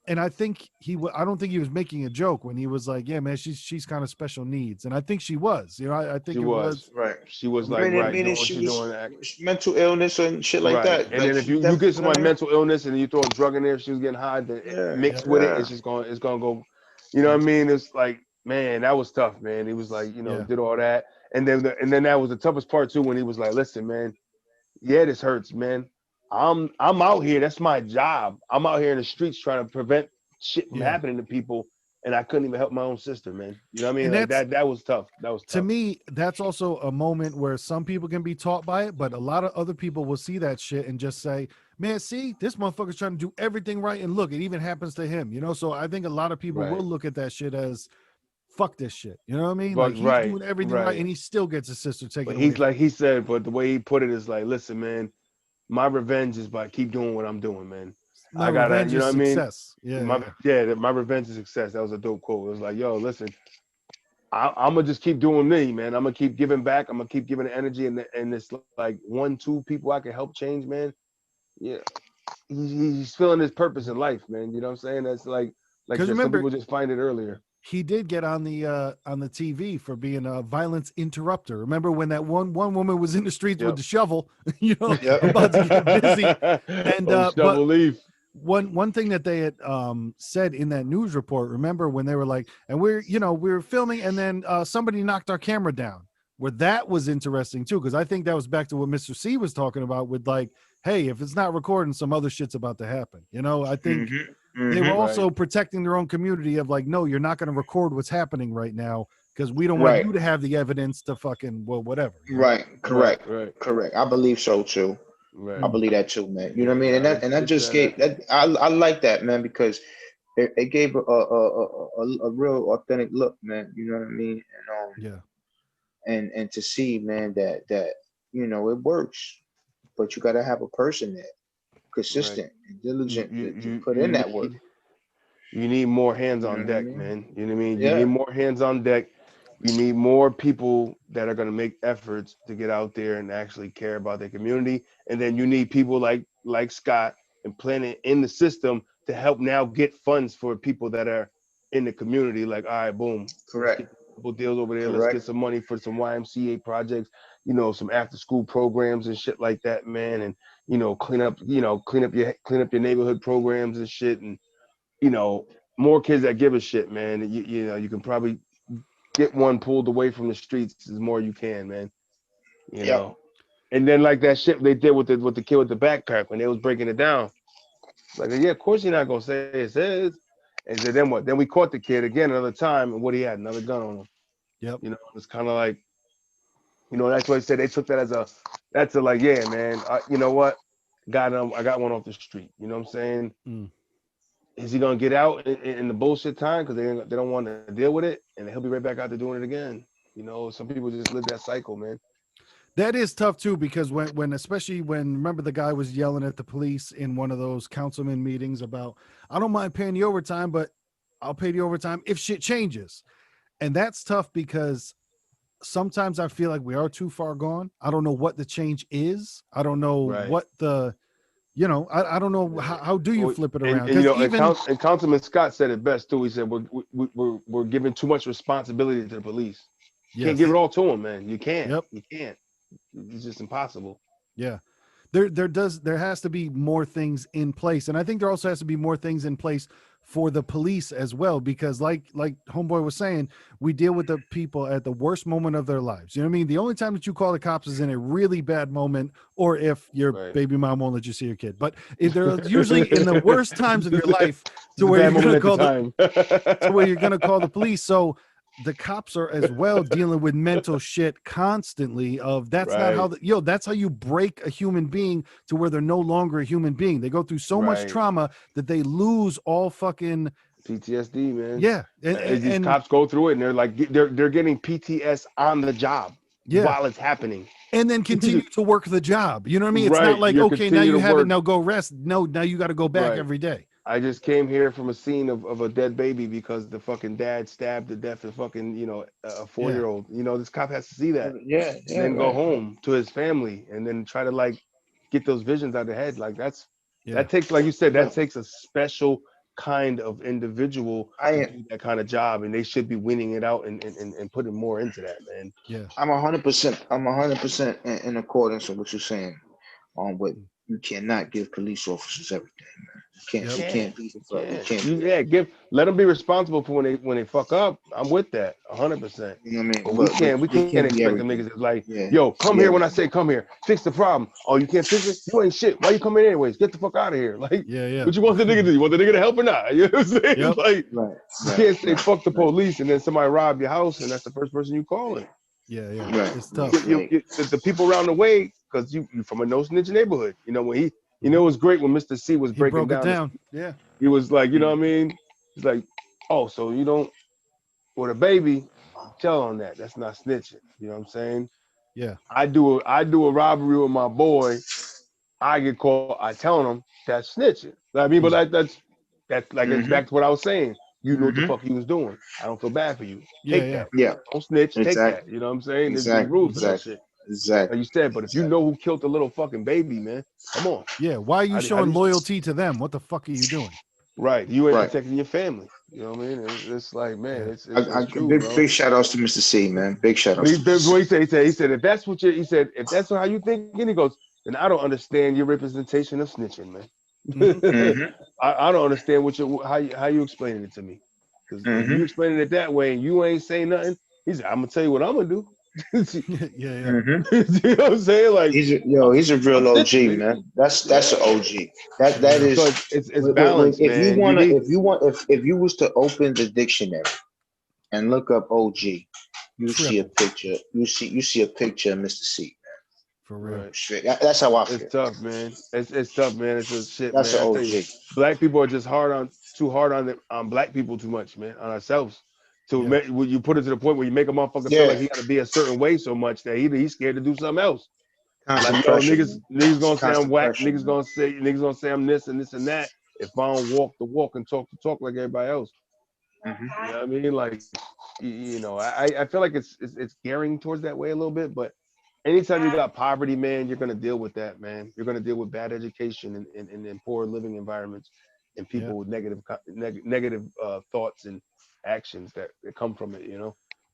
and I think I don't think he was making a joke when he was like, "Yeah, man, she's kind of special needs," and I think she was. I She think it was, was. Right. she was like, Meaning, right, meaning doing what she she was doing. mental illness and shit like Right. that. And Like then if she you get definitely, you know what somebody I mean? mental illness and you throw a drug in there, she was getting high, Yeah, Yeah, mixed with it, yeah. it's gonna go, you know what I mean? It's like, man, that was tough, man. He was like, yeah, did all that. And then that was the toughest part too when he was like, listen, man, yeah, this hurts, man. I'm out here. That's my job. I'm out here in the streets trying to prevent shit from yeah. happening to people. And I couldn't even help my own sister, man. You know what I mean? And Like that's that was tough. That was to tough. me, that's also a moment where some people can be taught by it, but a lot of other people will see that shit and just say, "Man, see, this motherfucker's trying to do everything right, and look, it even happens to him." So I think a lot of people will Right. look at that shit as fuck this shit. You know what I mean? Like But he's right, doing everything right, right. and he still gets his sister But taken away he's from like him. he said, but the way he put it is like, listen, man, my revenge is by keep doing what I'm doing, man. My I gotta, revenge you know is what I mean? success. Yeah, yeah, My revenge is success. That was a dope quote. It was like, yo, listen, I'm gonna just keep doing me, man. I'm gonna keep giving back. I'm gonna keep giving the energy, and it's like one, two people I can help change, man. Yeah, he's feeling his purpose in life, man. You know what I'm saying? That's like because some remember, people just find it earlier. he did get on the TV for being a violence interrupter. Remember when that one woman was in the streets with Yep. the shovel, Yep. about to get busy, and Oh, but shovel leaf. one thing that they had said in that news report, remember when they were like, and we're filming, and then somebody knocked our camera down, where that was interesting too, because I think that was back to what Mr. C was talking about with like, hey, if it's not recording, some other shit's about to happen. I think Mm-hmm. they were Mm-hmm. Right. also protecting their own community of like, no, you're not going to record what's happening right now because we don't want Right. you to have the evidence to fucking, well, whatever. Right. Right. Correct. Right. Correct. I believe so too. I Right. Mm. believe that too, man. You know what I Yeah. mean? And Nah, that and that it's just that. gave that. I like that, man, because it gave a real authentic look, man. You know what I mean? Yeah. And to see, man, that it works, but you got to have a person there, Right. consistent and You diligent you to you put in you that work. need you need more hands You know on what I deck, mean? man. You know what I mean? You need Yeah. more hands on deck. You need more people that are going to make efforts to get out there and actually care about their community. And then you need people like Scott and Planet in the system to help now get funds for people that are in the community. Like, all right, boom, let's Correct. get a couple deals over there. Let's get Correct. some money for some YMCA projects. some after school programs and shit like that, man, and clean up your neighborhood programs and shit, and you know more kids that give a shit, man. You can probably get one pulled away from the streets as more you can, man. You Yep. know, and then like that shit they did with the kid with the backpack when they was breaking it down. Like, yeah, of course you're not gonna say it says. And said, then what? Then we caught the kid again another time, and what he had another gun on him. Yep. It's kind of like, that's why I said they took that as that's a like, yeah, man. You know what? I got one off the street. You know what I'm saying? Mm. Is he gonna get out in the bullshit time because they don't want to deal with it, and he'll be right back out there doing it again. Some people just live that cycle, man. That is tough too, because especially when, remember, the guy was yelling at the police in one of those councilman meetings about, I don't mind paying the overtime, but I'll pay the overtime if shit changes. And that's tough because sometimes I feel like we are too far gone. I don't know what the change is. I don't know Right. what I don't know how do you Well, flip it and, around? and you Because know, even and Councilman Scott said it best too. He said we're giving too much responsibility to the police. Can't give yes, it all to them, man. You can't. yep, You can't. It's just impossible. yeah. There has to be more things in place, and I think there also has to be more things in place for the police as well, because like homeboy was saying, we deal with the people at the worst moment of their lives. You know what I mean? The only time that you call the cops is in a really bad moment, or if your Right. baby mom won't let you see your kid. But they're usually in the worst times of your life, to It's a where bad you're moment gonna at the call the time. to where you're gonna call the police. So the cops are as well dealing with mental shit constantly. Of that's not how Right. that's how you break a human being to where they're no longer a human being. They go through so much Right. trauma that they lose all fucking PTSD, man. yeah. and and, These and cops go through it, and they're like they're getting PTS on the job yeah, while it's happening. and then continue to work the job. You know what I mean? It's not Right. like, You okay, now continue you to have it, work. now go rest. No, now you got to go back Right. every day. I just came here from a scene of a dead baby because the fucking dad stabbed to death a fucking, a 4 year Yeah, old. This cop has to see that Yeah, and yeah, then go right, right. home to his family and then try to like get those visions out of their head. Like yeah, that takes, like you said, that But takes a special kind of individual to I do that kind of job, and they should be winning it out and putting more into that, man. yeah, I'm 100%. I'm 100% in accordance with what you're saying. But you cannot give police officers everything, man. You can't. yep, You Can't. can't be the You fuck. You can't. can't You be. yeah, let them be responsible for when they fuck up. I'm with that 100%. You know what I mean? But we But can't we they can't can't be expect them everything. niggas to like, Yeah, yo, come yeah, here when I say come here. Fix the problem. Oh, you can't fix it? You ain't shit. Why you coming anyways? Get the fuck out of here. Like, yeah, yeah. what you want the nigga to do? You want the nigga to help or not? You know what I'm saying? Yep. Like, right, you right, can't say right, fuck the right, police and then somebody rob your house and that's the first person you calling. Yeah, yeah. right, It's right, tough. right. The people around the way, because you from a no snitch neighborhood. When it was great when Mr. C was He breaking broke it down this. down. Yeah. He was like, you know Mm. what I mean? He's like, oh, so you don't with a baby, tell on that. That's not snitching. You know what I'm saying? Yeah. I do a robbery with my boy. I get caught. I tell him that's snitching. I mean, but Mm. that's like it's Mhm. back to what I was saying. You know what the Mhm. fuck he was doing. I don't feel bad for you. Yeah, Take yeah. that. Yeah. Don't snitch. Take that. Exactly. You know what I'm saying? There's Exactly. rules to that Exactly. shit. Like Exactly. you said, but if you Exactly. know who killed the little fucking baby, man, come on. Yeah. Why are you How do showing you loyalty to them? What the fuck are you doing? right? You ain't Right. protecting your family. You know what I mean? It's like, man, Yeah. it's true, Big bro. big shout outs to Mr. C, man. Big shout But outs to Mr. what C. he said, if that's what he said, if that's how you thinking, he goes, then I don't understand your representation of snitching, man. Hmm. Mhm. I don't understand how you explaining it to me. Because if you Mhm. explaining it that way and you ain't saying nothing, he said, I'm gonna tell you what I'm gonna do. you Yeah, yeah. Mhm. know what I'm saying? Like He's a I'm real snitching, OG, nigga. man. That's an Yeah. OG. That Yeah. is So it's balance, if you man. You wanna need if you was to open the dictionary and look up OG, you see a Triple. picture. You see a picture of Mr. C. For real. right. Straight. That's how I It's feel. tough, man. It's tough, man. It's just shit, That's man. an I tell you, OG. black people are just too hard on black people too much, man, on ourselves. Yeah. When you put it to the point where you make a motherfucker feel Yeah. like he got to be a certain way so much that he's scared to do something else. Constant Like, yo, pressure, niggas man. niggas It's gonna say I'm constant whack. pressure, man. Niggas gonna say I'm this and that if I don't walk the walk and talk the talk like everybody else. Mhm. You know what I mean? Like, I feel like it's gearing towards that way a little bit, but anytime you got poverty, man, you're gonna deal with that, man. You're gonna deal with bad education and poor living environments and Yeah. people with negative thoughts and actions that come from it.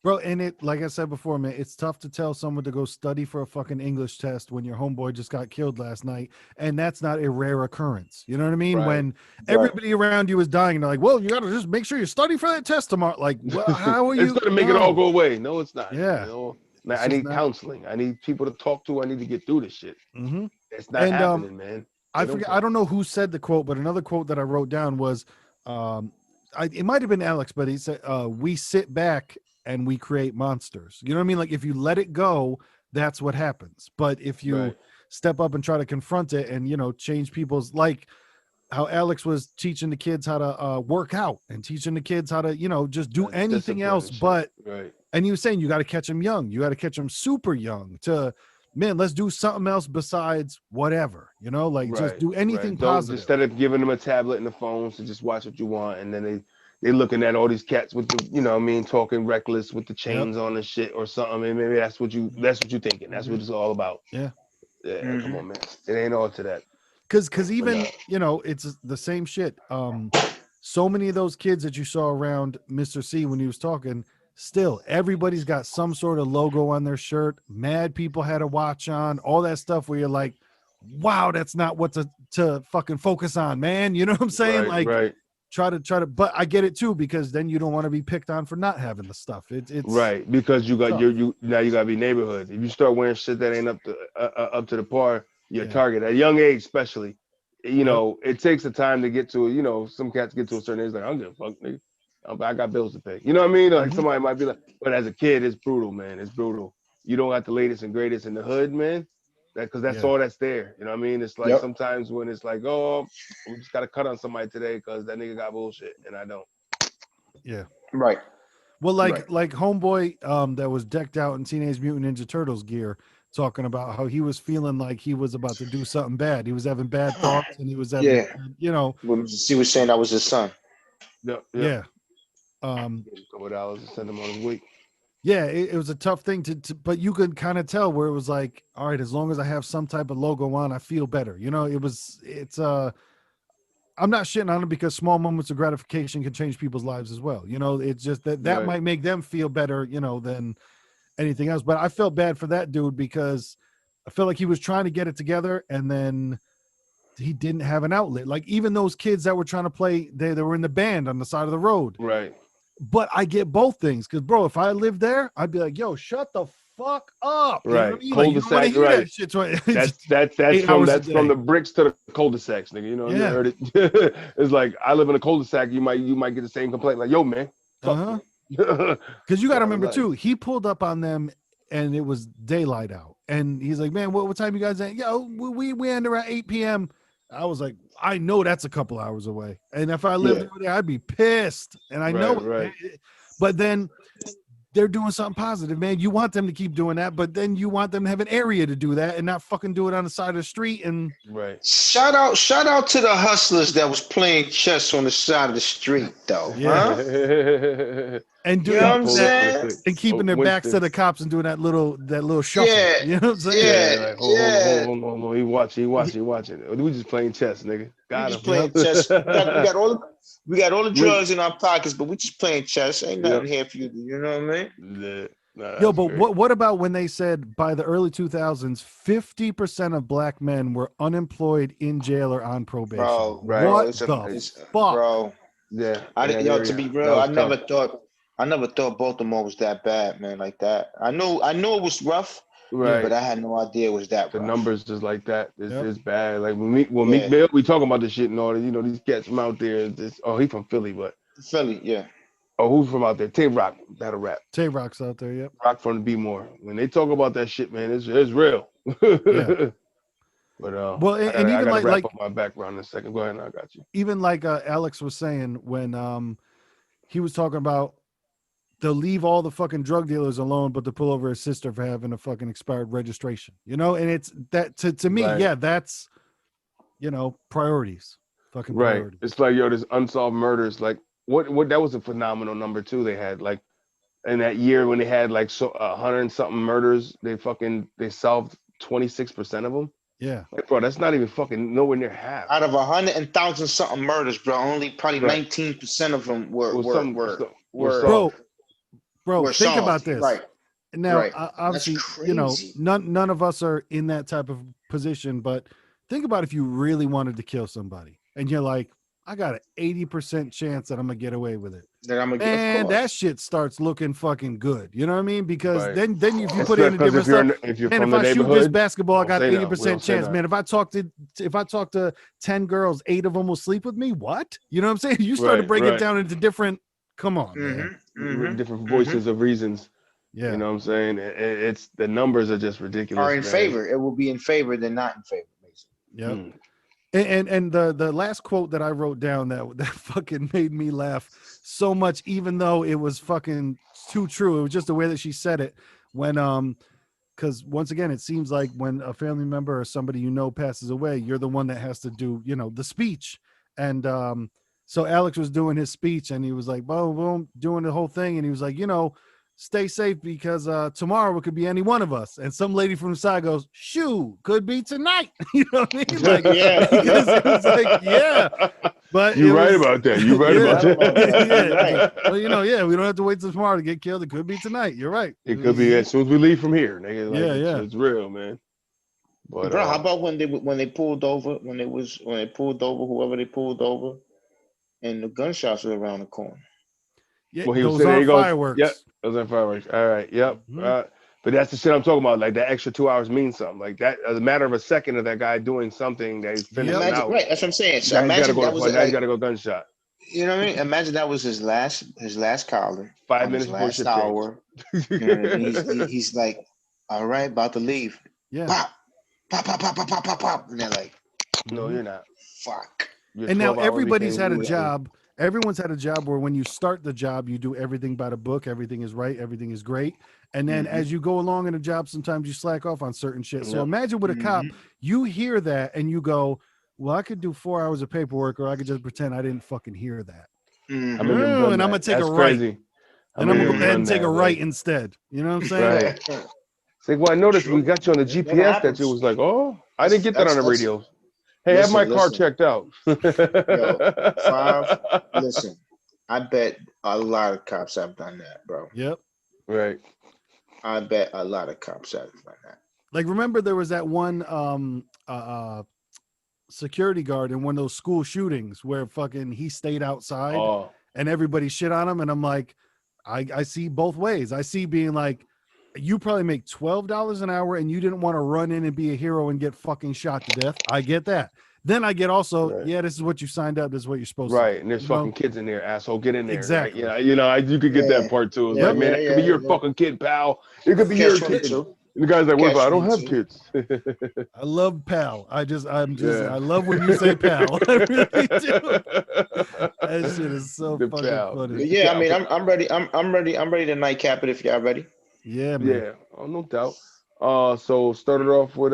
Bro, and it, like I said before, man, it's tough to tell someone to go study for a fucking English test when your homeboy just got killed last night. And that's not a rare occurrence. You know what I mean? Right. When Right. everybody around you is dying, they're like, well, you got to just make sure you study for that test tomorrow. Like, well, how are It's you? gonna make it all go away. No, it's not. Yeah. You know, It's I just need not. counseling. I need people to talk to. I need to get through this shit. Mm-hmm. It's not And happening, man. I They don't forget, I care. don't know who said the quote, but another quote that I wrote down was, it might have been Alex, but he said, we sit back and we create monsters. You know what I mean? Like if you let it go, that's what happens. But if you Right. step up and try to confront it and, change people's, like how Alex was teaching the kids how to work out and teaching the kids how to, just do anything Discipline else. and shit. But, Right. and he was saying, you got to catch them young. You got to catch them super young to, man, let's do something else besides whatever, like just Right. do anything Right. Don't, positive. instead of giving them a tablet and a phone to just watch what you want, and then they looking at all these cats with the, what I mean, talking reckless with the Yep. chains on and shit or something. And maybe that's what you thinking. That's what it's all about. Yeah. Yeah. Come Mm-hmm. on, man. It ain't all to that. Cause But even, it's the same shit. So many of those kids that you saw around Mr. C when he was talking, still everybody's got some sort of logo on their shirt. Mad people had a watch on, all that stuff where you're like, wow, that's not what to fucking focus on, man. You know what I'm saying? right. Like Right. try to, but I get it too, because then you don't want to be picked on for not having the stuff. It's Right, because you got tough. you now you gotta be neighborhood. If you start wearing shit that ain't up to the par, your Yeah. target at a young age, especially, Yep. it takes the time to get to. Some cats get to a certain age like I don't give a fuck, nigga. I got bills to pay. You know what I mean? Like Mhm. somebody might be like, but as a kid, it's brutal, man. It's brutal. You don't got the latest and greatest in the hood, man. Because that's Yeah. all that's there. You know what I mean? It's like Yep. sometimes when it's like, oh, we just got to cut on somebody today because that nigga got bullshit, and I don't. Yeah. Right. Well, Right. like homeboy that was decked out in Teenage Mutant Ninja Turtles gear, talking about how he was feeling like he was about to do something bad. He was having bad thoughts, and he was having, Yeah. When she was saying that was his son. Yep, yep. yeah, um, Give him a couple of dollars and send him on his week. yeah. It was a tough thing but you could kind of tell where it was like, all right, as long as I have some type of logo on, I feel better. I'm not shitting on it because small moments of gratification can change people's lives as well. It's just that Right. might make them feel better, than anything else. But I felt bad for that dude because I felt like he was trying to get it together and then he didn't have an outlet. Like even those kids that were trying to play, they were in the band on the side of the road. Right. But I get both things because, bro, if I lived there, I'd be like, yo, shut the fuck up. You know what I Right. mean? Like you don't want to Cul-de-sac. hear Right. that shit. So That's it's that's that's 8 hours a from day. the bricks to the cul-de-sacs, nigga. You Yeah. heard it. It's like I live in a cul-de-sac. You might get the same complaint. Like, yo, man, Uh talk to huh. me. Because you got to Part of remember life. too, he pulled up on them and it was daylight out, and he's like, "Man, what time you guys at?" Yo, we end around 8 p.m. I was like, I know that's a couple hours away, and if I lived Yeah. over there, I'd be pissed, and I know Right. it. Right. But then they're doing something positive, man. You want them to keep doing that, but then you want them to have an area to do that and not fucking do it on the side of the street. And Right. Shout out to the hustlers that was playing chess on the side of the street, though, yeah, huh? and You know Got what doing I'm pulled up that in a saying? quick. and Oh, keeping their backs to Winston. the cops and doing that little shuffle. Yeah, You know what I'm saying? Yeah. yeah, Right. yeah. Hold on. He watching. We just playing chess, nigga. We Got just him. Yep. playing chess. We got all the Win. drugs in our pockets, but we just playing chess. Ain't nothing Yep. here for you. You know what I mean? Yeah. Nah, Yo, that's but great. what about when they said by the early 2000s, 50% of black men were unemployed, in jail, or on probation? Right. What the fuck? Bro. Yeah. In that To area, be that real, was tough. I never thought Baltimore was that bad, man, like that. I know it was rough, Yeah. but Right. I had no idea it was that The rough. numbers just like that. Yep. It's bad. Like when Meek Yeah, Mill, we talking about this shit and all that. These cats from out there. He from Philly, but Philly, yeah. who's from out there? Tay Rock, that'll rap. Tay Rock's out there. Yep. Rock from the B more. When they talk about that shit, man, it's real. Yeah. But Well, I and gotta I even gotta like wrap like up my background in a second. Go ahead, I got you. even like Alex was saying when he was talking about they'll leave all the fucking drug dealers alone, but to pull over his sister for having a fucking expired registration. And it's that to me, Right, yeah, that's priorities. Fucking right. priorities. It's like there's unsolved murders. Like what that was a phenomenal number too. They had like in that year when they had like 100 and something murders, they solved 26% of them. Yeah. Like, bro, that's not even fucking nowhere near half. Out of 100,000 something murders, bro, only probably Right. 19% of them Was some was were some Bro, bro, Or think songs. about this. Right. Now, Right. That's obviously, crazy. none of us are in that type of position, but think about if you really wanted to kill somebody and you're like, I got an 80% chance that I'm gonna get away with it. That I'm gonna get, of And that course. shit starts looking fucking good. You know what I mean? Because Right. then if you put it Especially in a because different stuff, if you're man, from if the I shoot this neighborhood, basketball, I don't got say nothing. We 80% don't say chance, nothing. man. If I talk to 10 girls, 8 of them will sleep with me. What? You know what I'm saying? You start to Right, break it right. down into different. Come on, man. Different voices of reasons. You Yeah. know what I'm saying? It's the numbers are just Are ridiculous, in man. favor. It will be in favor than not in favor, basically. Yep. Mm. And the last quote that I wrote down that fucking made me laugh so much, even though it was fucking too true. It was just the way that she said it when because once again, it seems like when a family member or somebody passes away, you're the one that has to do the speech. And so Alex was doing his speech, and he was like, boom, boom, doing the whole thing, and he was like, stay safe because tomorrow it could be any one of us. And some lady from the side goes, shoo, could be tonight. You know what I mean? Like, Yeah. because it was like, yeah, but You're it right was, about that. You're right You're yeah, about right about that. yeah. You're It was right. like, well, yeah, we don't have to wait till tomorrow to get killed. It could be tonight. You're right. It could be as soon as we leave from here, nigga. Like Yeah, yeah. it's real, man. But Bro, how about when they pulled over, when they pulled over, whoever they pulled over, and the gunshots were around the corner. Yeah, when he was those sitting there, he aren't goes, "Yep, fireworks. those are fireworks." All right, yep. Mhm. But that's the shit I'm talking about. Like that extra 2 hours means something. Like that, as a matter of a second of that guy doing something that he's Yep. finishing Imagine, out. right? That's what I'm saying. So Now he's got to imagine go that to was now he's like, got to go gunshot. you know what I mean? Imagine that was his last collar Five on his minutes before last shift change. hour. You know what I mean? He's like, all right, about to leave. Yeah. Pop, pop, pop, pop, pop, pop, pop, pop, and they're like, No, Mhm. you're not. fuck. Your And now 12-hour everybody's became had a weekly. job. Everyone's had a job where when you start the job, you do everything by the book. Everything is right. Everything is great. And then Mm-hmm. as you go along in a job, sometimes you slack off on certain shit. So Yep. imagine with a cop, Mm-hmm. you hear that and you go, well, I could do 4 hours of paperwork or I could just pretend I didn't fucking hear that. How many of them Oh, done and I'm going that? to take a That's right. crazy. How And I'm many going of to them go ahead done and take a that, right man? instead. You know what I'm saying? Right. It's like, well, I noticed we True. got you on the That GPS that you happens. was like, oh, I didn't get that on the That's radio. Hey, have my listen, car listen. checked out. Yo, five. Listen, I bet a lot of cops have done that, bro. Yep. Right. I bet a lot of cops have done that. Like, remember there was that one security guard in one of those school shootings where fucking he stayed outside Oh, and everybody shit on him. And I'm like, I see both ways. I see being like, you probably make $12 an hour and you didn't want to run in and be a hero and get fucking shot to death. I get that. Then I get also, right. yeah, this is what you signed up. This is what you're supposed to do. Right. And there's You know? fucking kids in there, asshole. Get in there. Right. Exactly. You could get Yeah, that part too. It's yeah, like, Yep. man, yeah, that could be yeah, your yeah. fucking kid, pal. It could be your Catch kid. 22. And the guy's like, what if Catch I don't have 22. kids? I love pal. Yeah. I love when you say pal. I really do. That shit is so The fucking pal. funny. But The yeah, I pal. mean, I'm ready. I'm ready to nightcap it if y'all ready. Yeah, man. Yeah. Oh, no doubt. So started off with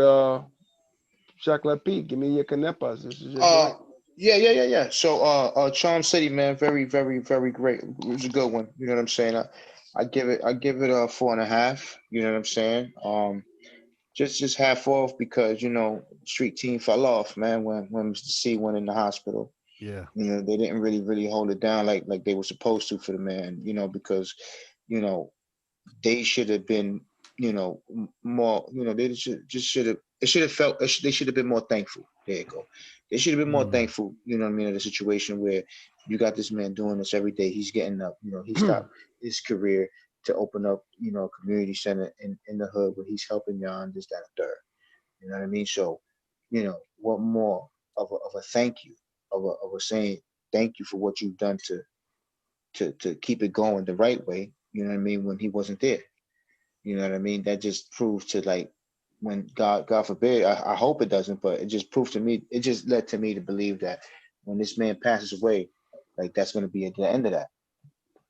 Chocolate Pete. Give me your canepas. This is your Uh, joint. yeah. So, Charm City, man, very, very, very great. It was a good one. You know what I'm saying? I give it a 4.5. You know what I'm saying? Just half off because street team fell off, man. When Mr. C went in the hospital, Yeah. they didn't really hold it down like they were supposed to for the man. Because you know they should have been, more. They should have. It should have felt. They should have been more thankful. There you go. They should have been more Mm. thankful. You know what I mean? In a situation where you got this man doing this every day. He's getting up. He stopped his career to open up, a community center in the hood where he's helping y'all and this, that, and third. You know what I mean? So, what more of a thank you, of a saying thank you for what you've done to keep it going the right way. You know what I mean? When he wasn't there. You know what I mean? That just proves to, like, when God forbid, I hope it doesn't, but it just proved to me, it just led to me to believe that when this man passes away, like that's going to be at the end of that.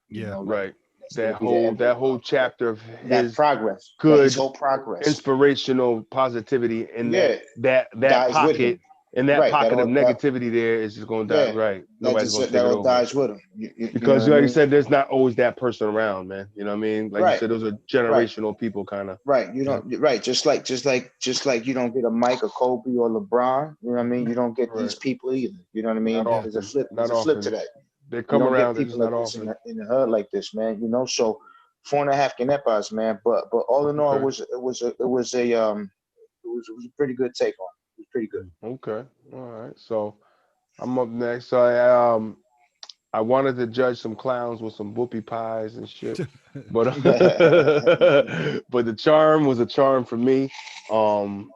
Yeah. Like Right. that's going That to be the whole end that whole chapter of that his progress, that his good whole progress. inspirational positivity in that Yeah, that that dies with him. pocket and that Right. That pocket of all that negativity there is just going to die. yeah, Right. that Nobody's just going to that take it all over dies with him. You know because, what I like you mean? said, there's not always that person around, man. You know what I mean? Like you Right. said, those are Right. generational people, kind of. Right. You Yep. don't right. Just like you don't get a Mike or Kobe or LeBron. You know what I mean? You don't get these Right. people either. You know what I Not mean? Yeah. There's a often. flip. There's Not a flip to often. that. They You come don't get around. They're just people not like this often. in the hood like this, man. So 4.5 canepas, man. But all in all, Okay. it was a pretty good take on it. It was pretty good. Okay. All right. So I'm up next. So I wanted to judge some clowns with some whoopie pies and shit, but but the charm was a charm for me. I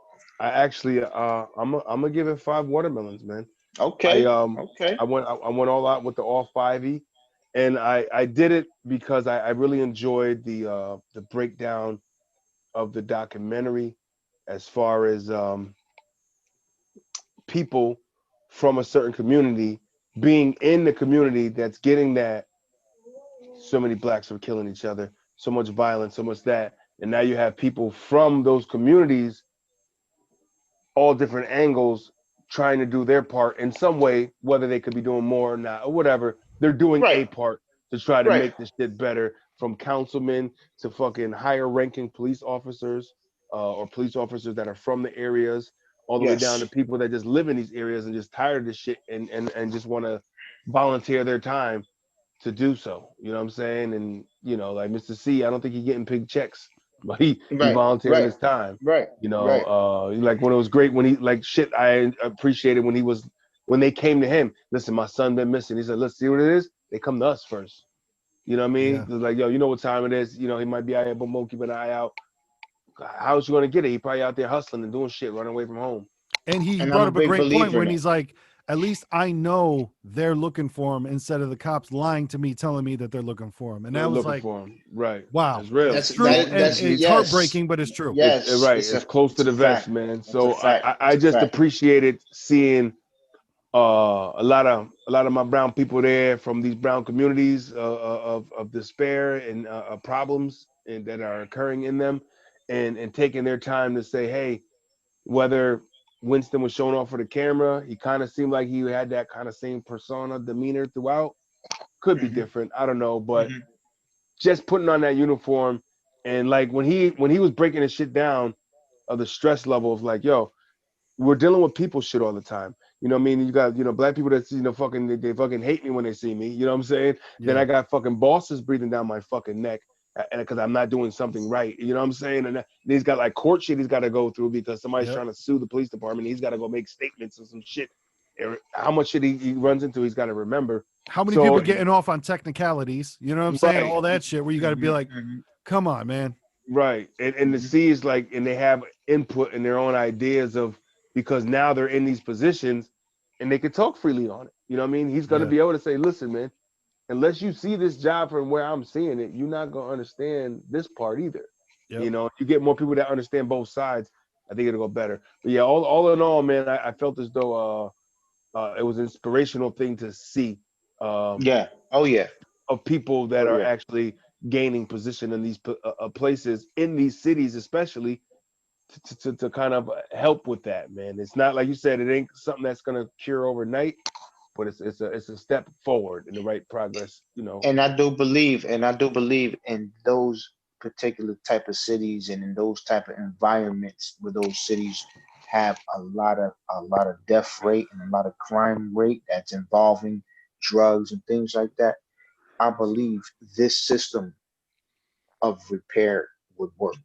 actually I'm gonna give it 5 watermelons, man. I Okay, um okay. I went all out with the all 5e, and I did it because I really enjoyed the breakdown of the documentary as far as people from a certain community being in the community that's getting that so many blacks are killing each other, so much violence, so much that, and now you have people from those communities, all different angles, trying to do their part in some way, whether they could be doing more or not, or whatever. They're doing Right, a part to try to right. make this shit better, from councilmen to fucking higher ranking police officers, or police officers that are from the areas, all the way down to Yes, people that just live in these areas and just tired of this shit and just want to volunteer their time to do so. You know what I'm saying? And like Mr. C, I don't think he's getting big checks, but he right, volunteering right, his time. right, right. Like when it was great when he like shit. I appreciated when they came to him. Listen, my son been missing. He said, let's see what it is. They come to us first. You know what I mean? Yeah. It's like, yo, you know what time it is. He might be out here, but Mo, keep an eye out. How's you gonna get it? He probably out there hustling and doing shit, running away from home. And he And I'm brought a up a big great point believer when in it. he's like, at least I know they're looking for him instead of the cops lying to me, telling me that they're looking for him. And They're that was looking like, for him, right? wow, It's real. it's true. And That's it's yes, heartbreaking, but it's true. yes. Right. It's close to It's a the vest, fact. man. It's a So fact. I It's a just fact. appreciated seeing a lot of my brown people there from these brown communities of despair and problems and that are occurring in them, and taking their time to say, hey, whether Winston was showing off for the camera, he kind of seemed like he had that kind of same persona demeanor throughout. Could be Hmm. different, I don't know, but Hmm. just putting on that uniform, and like when he was breaking his shit down of the stress level of like, yo, we're dealing with people shit all the time. You know what I mean? You got, black people that, fucking, they fucking hate me when they see me. You know what I'm saying? Then Yeah. I got fucking bosses breathing down my fucking neck, and because I'm not doing something right. You know what I'm saying? And he's got like court shit he's got to go through because somebody's Yep. trying to sue the police department. He's got to go make statements and some shit. How much shit he runs into, he's got to remember. How many people So, Hmm. getting off on technicalities? You know what I'm saying? right, All that shit where you got to be Hmm. like, Hmm. come on, man. right. And the Hmm. C is like, and they have input and their own ideas of, because now they're in these positions and they could talk freely on it. You know what I mean? He's going to Yeah. be able to say, listen, man, unless you see this job from where I'm seeing it, you're not going to understand this part either. Yep. You get more people that understand both sides, I think it'll go better. But yeah, all in all, man, I felt as though it was an inspirational thing to see, um, Yeah. Oh yeah. of people that Oh are yeah. actually gaining position in these places, in these cities, especially to kind of help with that, man. It's not like you said, it ain't something that's gonna cure overnight, but it's a step forward in the right progress. And I do believe in those particular type of cities and in those type of environments where those cities have a lot of death rate and a lot of crime rate that's involving drugs and things like that. I believe this system of repair would work.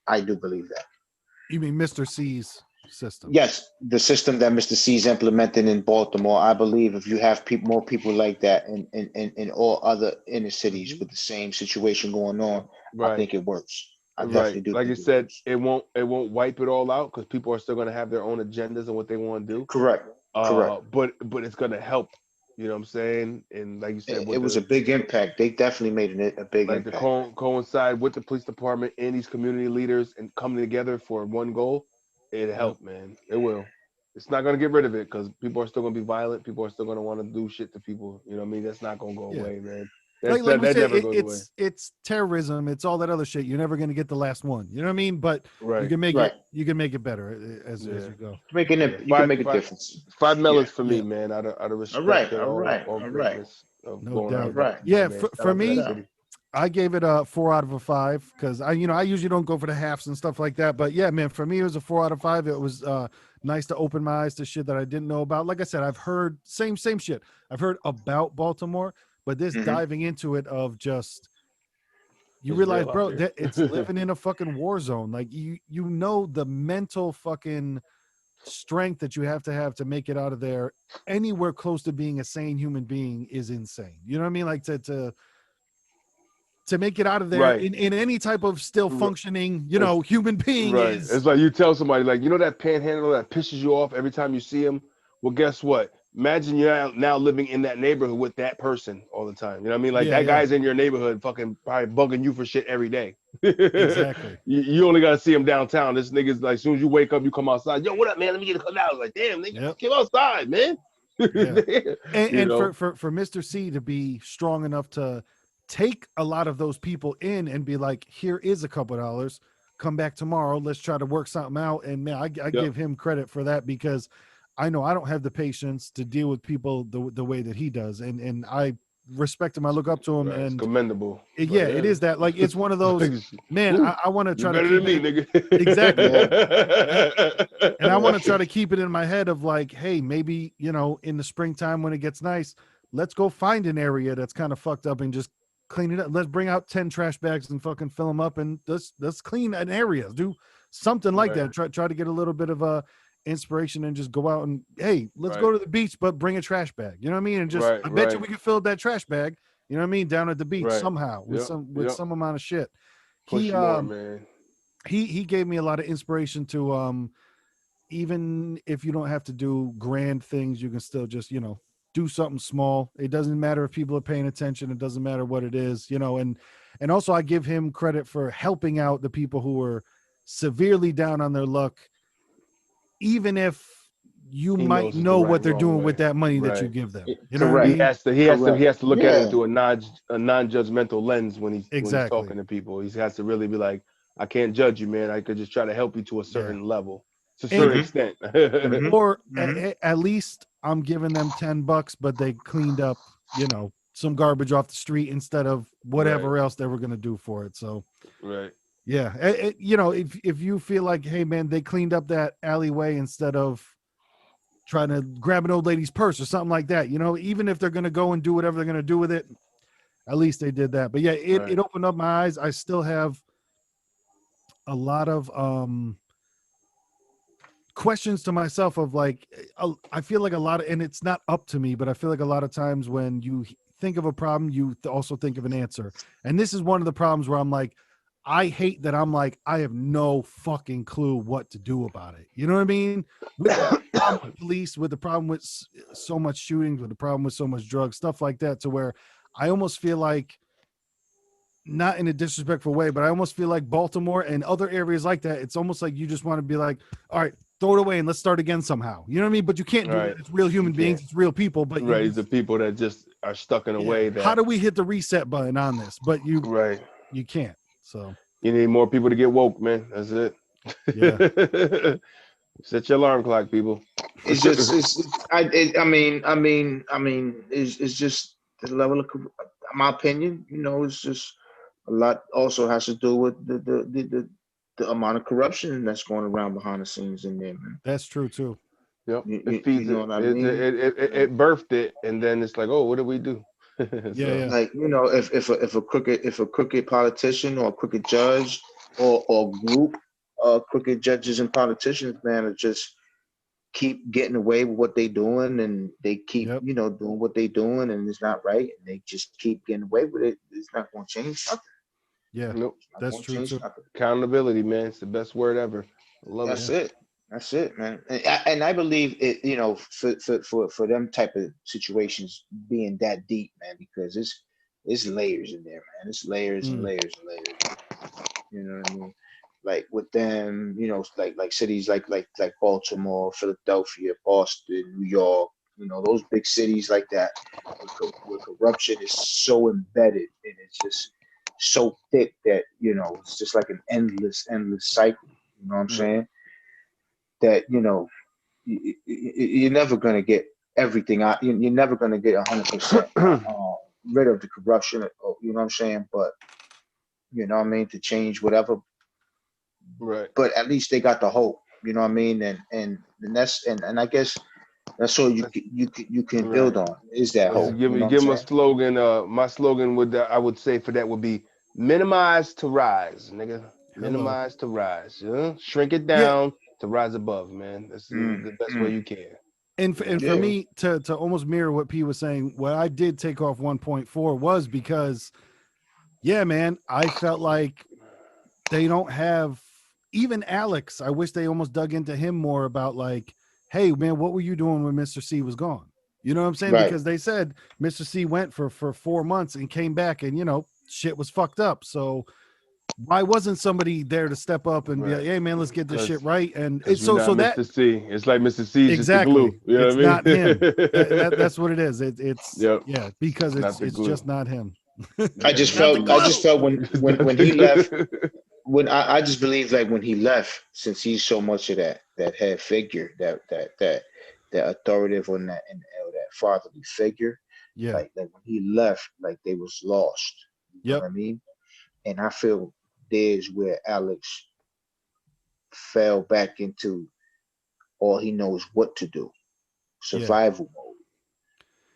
I do believe that. You mean Mr. C's system? Yes, the system that Mr. C's implemented in Baltimore, I believe if you have more people like that in all other inner cities Mhm. with the same situation going on, I Right, think it works. I right. definitely do Like you think it said, works. it won't wipe it all out because people are still gonna have their own agendas and what they want to do. Correct. Correct. But it's gonna help. You know what I'm saying? And like you said, It was a big impact. They definitely made a big like to impact. coincide with the police department and these community leaders and coming together for one goal, it Yep. helped, man. It will. It's not gonna get rid of it because people are still gonna be violent. People are still gonna want to do shit to people. You know what I mean? That's not gonna go Yeah. away, man. Like we That said, never goes away. it's terrorism. It's all that other shit. You're never going to get the last one. You know what I mean? But Right. Right. you can make it better as Yeah. you go. Yeah. You can Five make a five difference. five Yeah. melons for me, Yeah. man. Out of All respect right. to All right. all All right. greatness of No going on All in doubt. right. Baltimore, Yeah, man. Shout for out to No that me, doubt. city. I gave it a 4 out of 5 because I usually don't go for the halves and stuff like that. But yeah, man, for me it was a 4 out of 5. It was nice to open my eyes to shit that I didn't know about. Like I said, I've heard same shit. I've heard about Baltimore, but this Hmm. diving into it of just you It's realize, real out bro, that it's there. living in a fucking war zone. Like you know the mental fucking strength that you have to make it out of there anywhere close to being a sane human being is insane. You know what I mean? Like to make it out of there Right. in any type of still R- functioning, It's human being right. is It's like you tell somebody, like, you know that panhandle that pisses you off every time you see him? Well, guess what? Imagine you're now living in that neighborhood with that person all the time. You know what I mean? Like yeah, that yeah, guy's in your neighborhood fucking probably bugging you for shit every day. exactly. You only gotta see him downtown. This nigga's like, as soon as you wake up, you come outside. Yo, what up, man? Let me get a couple hours. Like, damn, nigga, Yep. come outside, man. Yeah. You And know? for Mr. C to be strong enough to take a lot of those people in and be like, here is a couple dollars, come back tomorrow, let's try to work something out. And man, I Yep. give him credit for that, because I know I don't have the patience to deal with people the way that he does, and I respect him, I look up to him, Right. It's and commendable. yeah, Like, it is that, like, it's one of those, man, woo, I want to you try to better than keep me, it nigga. exactly. Yeah, And I yeah, want to try to keep it in my head of like, hey, maybe, in the springtime when it gets nice, let's go find an area that's kind of fucked up and just clean it up. Let's bring out 10 trash bags and fucking fill them up, and let's clean an area. Do something like Right. that. Try to get a little bit of a inspiration and just go out and, hey, let's Right. go to the beach, but bring a trash bag. You know what I mean? And just, Right. I bet you Right. we can fill that trash bag, you know what I mean, down at the beach Right. somehow with Yep. some Yep. amount of shit. He Push more, man. he gave me a lot of inspiration to even if you don't have to do grand things, you can still just, do something small. It doesn't matter if people are paying attention. It doesn't matter what it is, and also I give him credit for helping out the people who are severely down on their luck, even if you He might knows it's the know what right they're wrong doing with way. that money that you Right. give them. You know what I correct, He mean? has to. He has to. He correct. has to look at it Yeah, through a non-judgmental lens when he's Exactly. talking to people. He has to really be like, I can't judge you, man. I could just try to help you to a Yeah. certain level, to a And certain hmm extent. hmm or hmm at least I'm giving them $10, but they cleaned up, some garbage off the street instead of Right. whatever else they were going to do for it. So Right. yeah, if you feel like, hey man, they cleaned up that alleyway instead of trying to grab an old lady's purse or something like that, even if they're going to go and do whatever they're going to do with it, at least they did that. But yeah, it Right. opened up my eyes. I still have a lot of questions to myself of like, I feel like a lot of, and it's not up to me, but I feel like a lot of times when you think of a problem, you also think of an answer. And this is one of the problems where I'm like, I hate that I'm like, I have no fucking clue what to do about it. You know what I mean? With the problem with police, with the problem with so much shootings, with the problem with so much drugs, stuff like that, to where I almost feel like, not in a disrespectful way, but I almost feel like Baltimore and other areas like that, it's almost like you just want to be like, all right, throw it away and let's start again somehow. You know what I mean? But you can't do that. Right. It's real You human beings, can't. it's real people, but you Right. It's just, the people that just are stuck in a yeah. way How that. do we hit the reset button on this? But Right. you can't. So You need more people to get woke, man. That's yeah. it. Set your alarm clock, people. it's just it's just the level of my opinion. It's just a lot. Also has to do with the amount of corruption that's going around behind the scenes in there, man. That's true too. Yep. It You feeds know it. what I It mean? it, it it Like, it birthed it, and then it's like, oh, what do we do? Yeah, So yeah. like if a crooked politician or a crooked judge or group of crooked judges and politicians, man, are just keep getting away with what they doing, and they keep Yep. doing what they doing, and it's not right, and they just keep getting away with it. It's not going to change nothing. Yeah. nope. It's not That's going to true change too. nothing. Accountability, man. It's the best word ever. I love it. Yeah. That's it. That's it, man. And I believe it. For them type of situations being that deep, man, because it's layers in there, man. It's layers and Mm. layers and layers. You know what I mean? Like with them, like cities like Baltimore, Philadelphia, Boston, New York. Those big cities like that, where corruption is so embedded and it's just so thick that it's just like an endless cycle. You know what I'm Right. saying? That you're never gonna get everything out. You're never gonna get 100% rid of the corruption. You know what I'm saying? But you know what I mean, to change whatever, Right. but at least they got the hope. You know what I mean? And that's and I guess that's all That's you can build right. on is that Let's hope. give You me know what I'm give him a saying? slogan. My slogan would I would say for that would be minimize to rise, nigga. Hello. Minimize to rise. Shrink it Yeah, down to rise above, man. That's Mm, the best way mm. you can. and for Yeah. me to almost mirror what P was saying, what I did take off 1.4 was because, yeah, man, I felt like they don't have even Alex. I wish they almost dug into him more about like, hey, man, what were you doing when Mr. C was gone? You know what I'm saying? Right. Because they said Mr. C went for 4 months and came back, and shit was fucked up. So why wasn't somebody there to step up and be like, Right. hey, man, let's get this shit Because right? And because it's you're so not that Mr. C. It's like Mr. C is just the glue. exactly, You know it's what I not him. mean? That's what it is. It's Yep. yeah, because It's not the it's glue. just not him. I just Not the felt I just glue. felt It's not when the he left, glue. when I just believe like when he left, since he's so much of that head figure, that authoritative on that and or that fatherly figure, Yeah. like when he left, like they was lost. You know Yep. what I mean? And I feel there's where Alex fell back into all he knows what to do, Yeah. survival mode.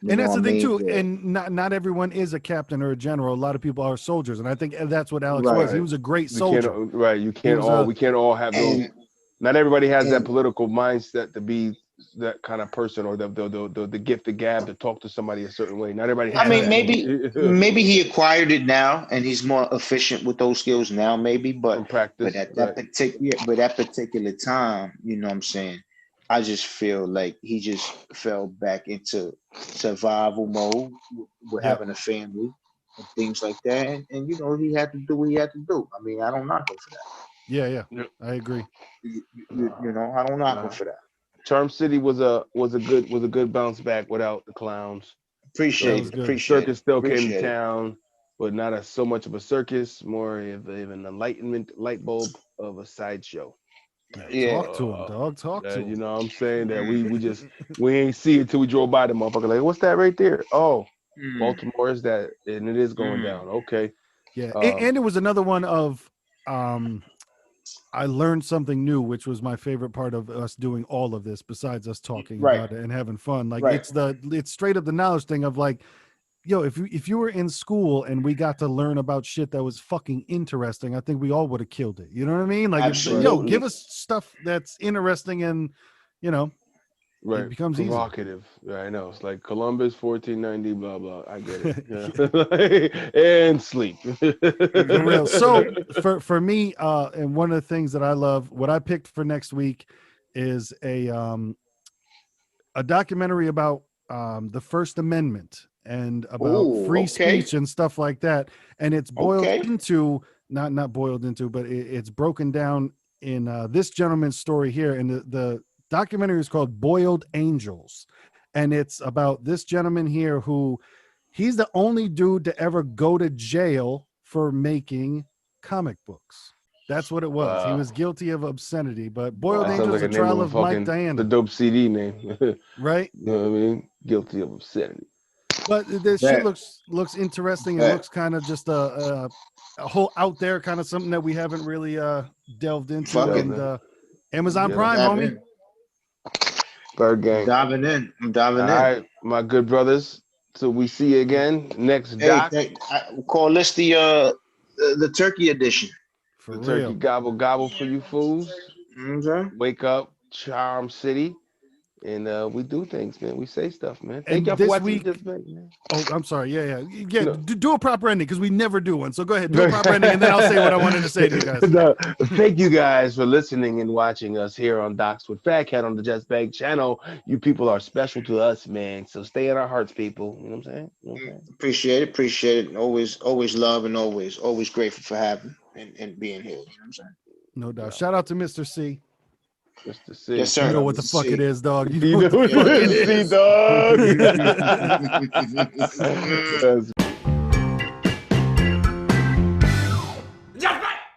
You And know that's what I the thing mean? too. Where And not everyone is a captain or a general. A lot of people are soldiers, and I think that's what Alex was. right. He Right. was a great We can't soldier. right. You He can't was all a we can't all have those. And Not everybody has that and political mindset to be that kind of person or the gift of gab to talk to somebody a certain way. Not everybody I has mean, that. exactly. maybe he acquired it now, and he's more efficient with those skills now. Maybe, From but practice, at right? that particular time, you know what I'm saying? I just feel like he just fell back into survival mode with Yep. having a family and things like that, and he had to do what he had to do. I mean, I don't knock him for that. Yeah. Yeah. Yep. I agree. Nah, I don't knock him nah. for that. Charm City was a good bounce back without the clowns. That The, was Appreciate it, good. the appreciate it, circus still came to appreciate it. town, but not so much of a circus, more of an enlightenment light bulb of a sideshow. Yeah. Yeah. Talk to him, dog. Talk to You him. know what I'm saying that we Mm, just we ain't see it till we drove by the motherfucker. Like, what's that right there? Oh, mm, Baltimore is that, and it is going mm. down. Okay. Yeah. Um, And it was another one of um I learned something new, which was my favorite part of us doing all of this, besides us talking Right, about it and having fun. Like right. it's straight up the knowledge thing of like, yo, if you were in school and we got to learn about shit that was fucking interesting, I think we all would have killed it. You know what I mean? Like, right, yo, give Absolutely. us stuff that's interesting and you know it right. becomes easier. Provocative. Yeah, I know. It's like Columbus, 1490, blah blah. I get it. Yeah. And sleep. For real. Mhm. So for me, and one of the things that I love, what I picked for next week is a documentary about the First Amendment and about Oh, free okay, speech and stuff like that. And it's boiled okay. into not boiled into, but it's broken down in this gentleman's story here. And the documentary is called Boiled Angels, and it's about this gentleman here who he's the only dude to ever go to jail for making comic books. That's what it was. He Wow. was guilty of obscenity. But Boiled That sounds Wow. like Angels, a the name of trial a of Mike fucking the Diana, dope CD name. You right? know what I mean? Guilty of obscenity. But this shit Bet, looks interesting and bet. looks kind of just a whole out there kind of something that we haven't really delved into. Fuck it. And Delvin. Amazon Get him. Prime, Dive homie. in. Bird I'm gang. diving in. I'm All diving in. right, my good brothers. So we see you again next Hey, doc. call this the turkey edition. For The turkey real. gobble gobble for you fools. Okay. Wake up, Charm City. And we do things, man. We say stuff, man. Thank And y'all for this watching the week, Just Bank, man. oh, I'm sorry. Yeah. No. Do a proper ending because we never do one. So go ahead, do a proper ending, and then I'll say what I wanted to say to you guys. No, thank you guys for listening and watching us here on Docs with Fat Cat on the Just Bank channel. You people are special to us, man. So stay in our hearts, people. You know what I'm saying? You know what I'm saying? Appreciate it. Appreciate it. Always love and always grateful for having and being here. You know what I'm saying? No doubt. No, Shout out to Mr. C. Mr. Yes, C. You sir. know what the Mr. fuck it C. is, dog. You know You what know the what fuck it Mr. C, is. dog. Mm. That's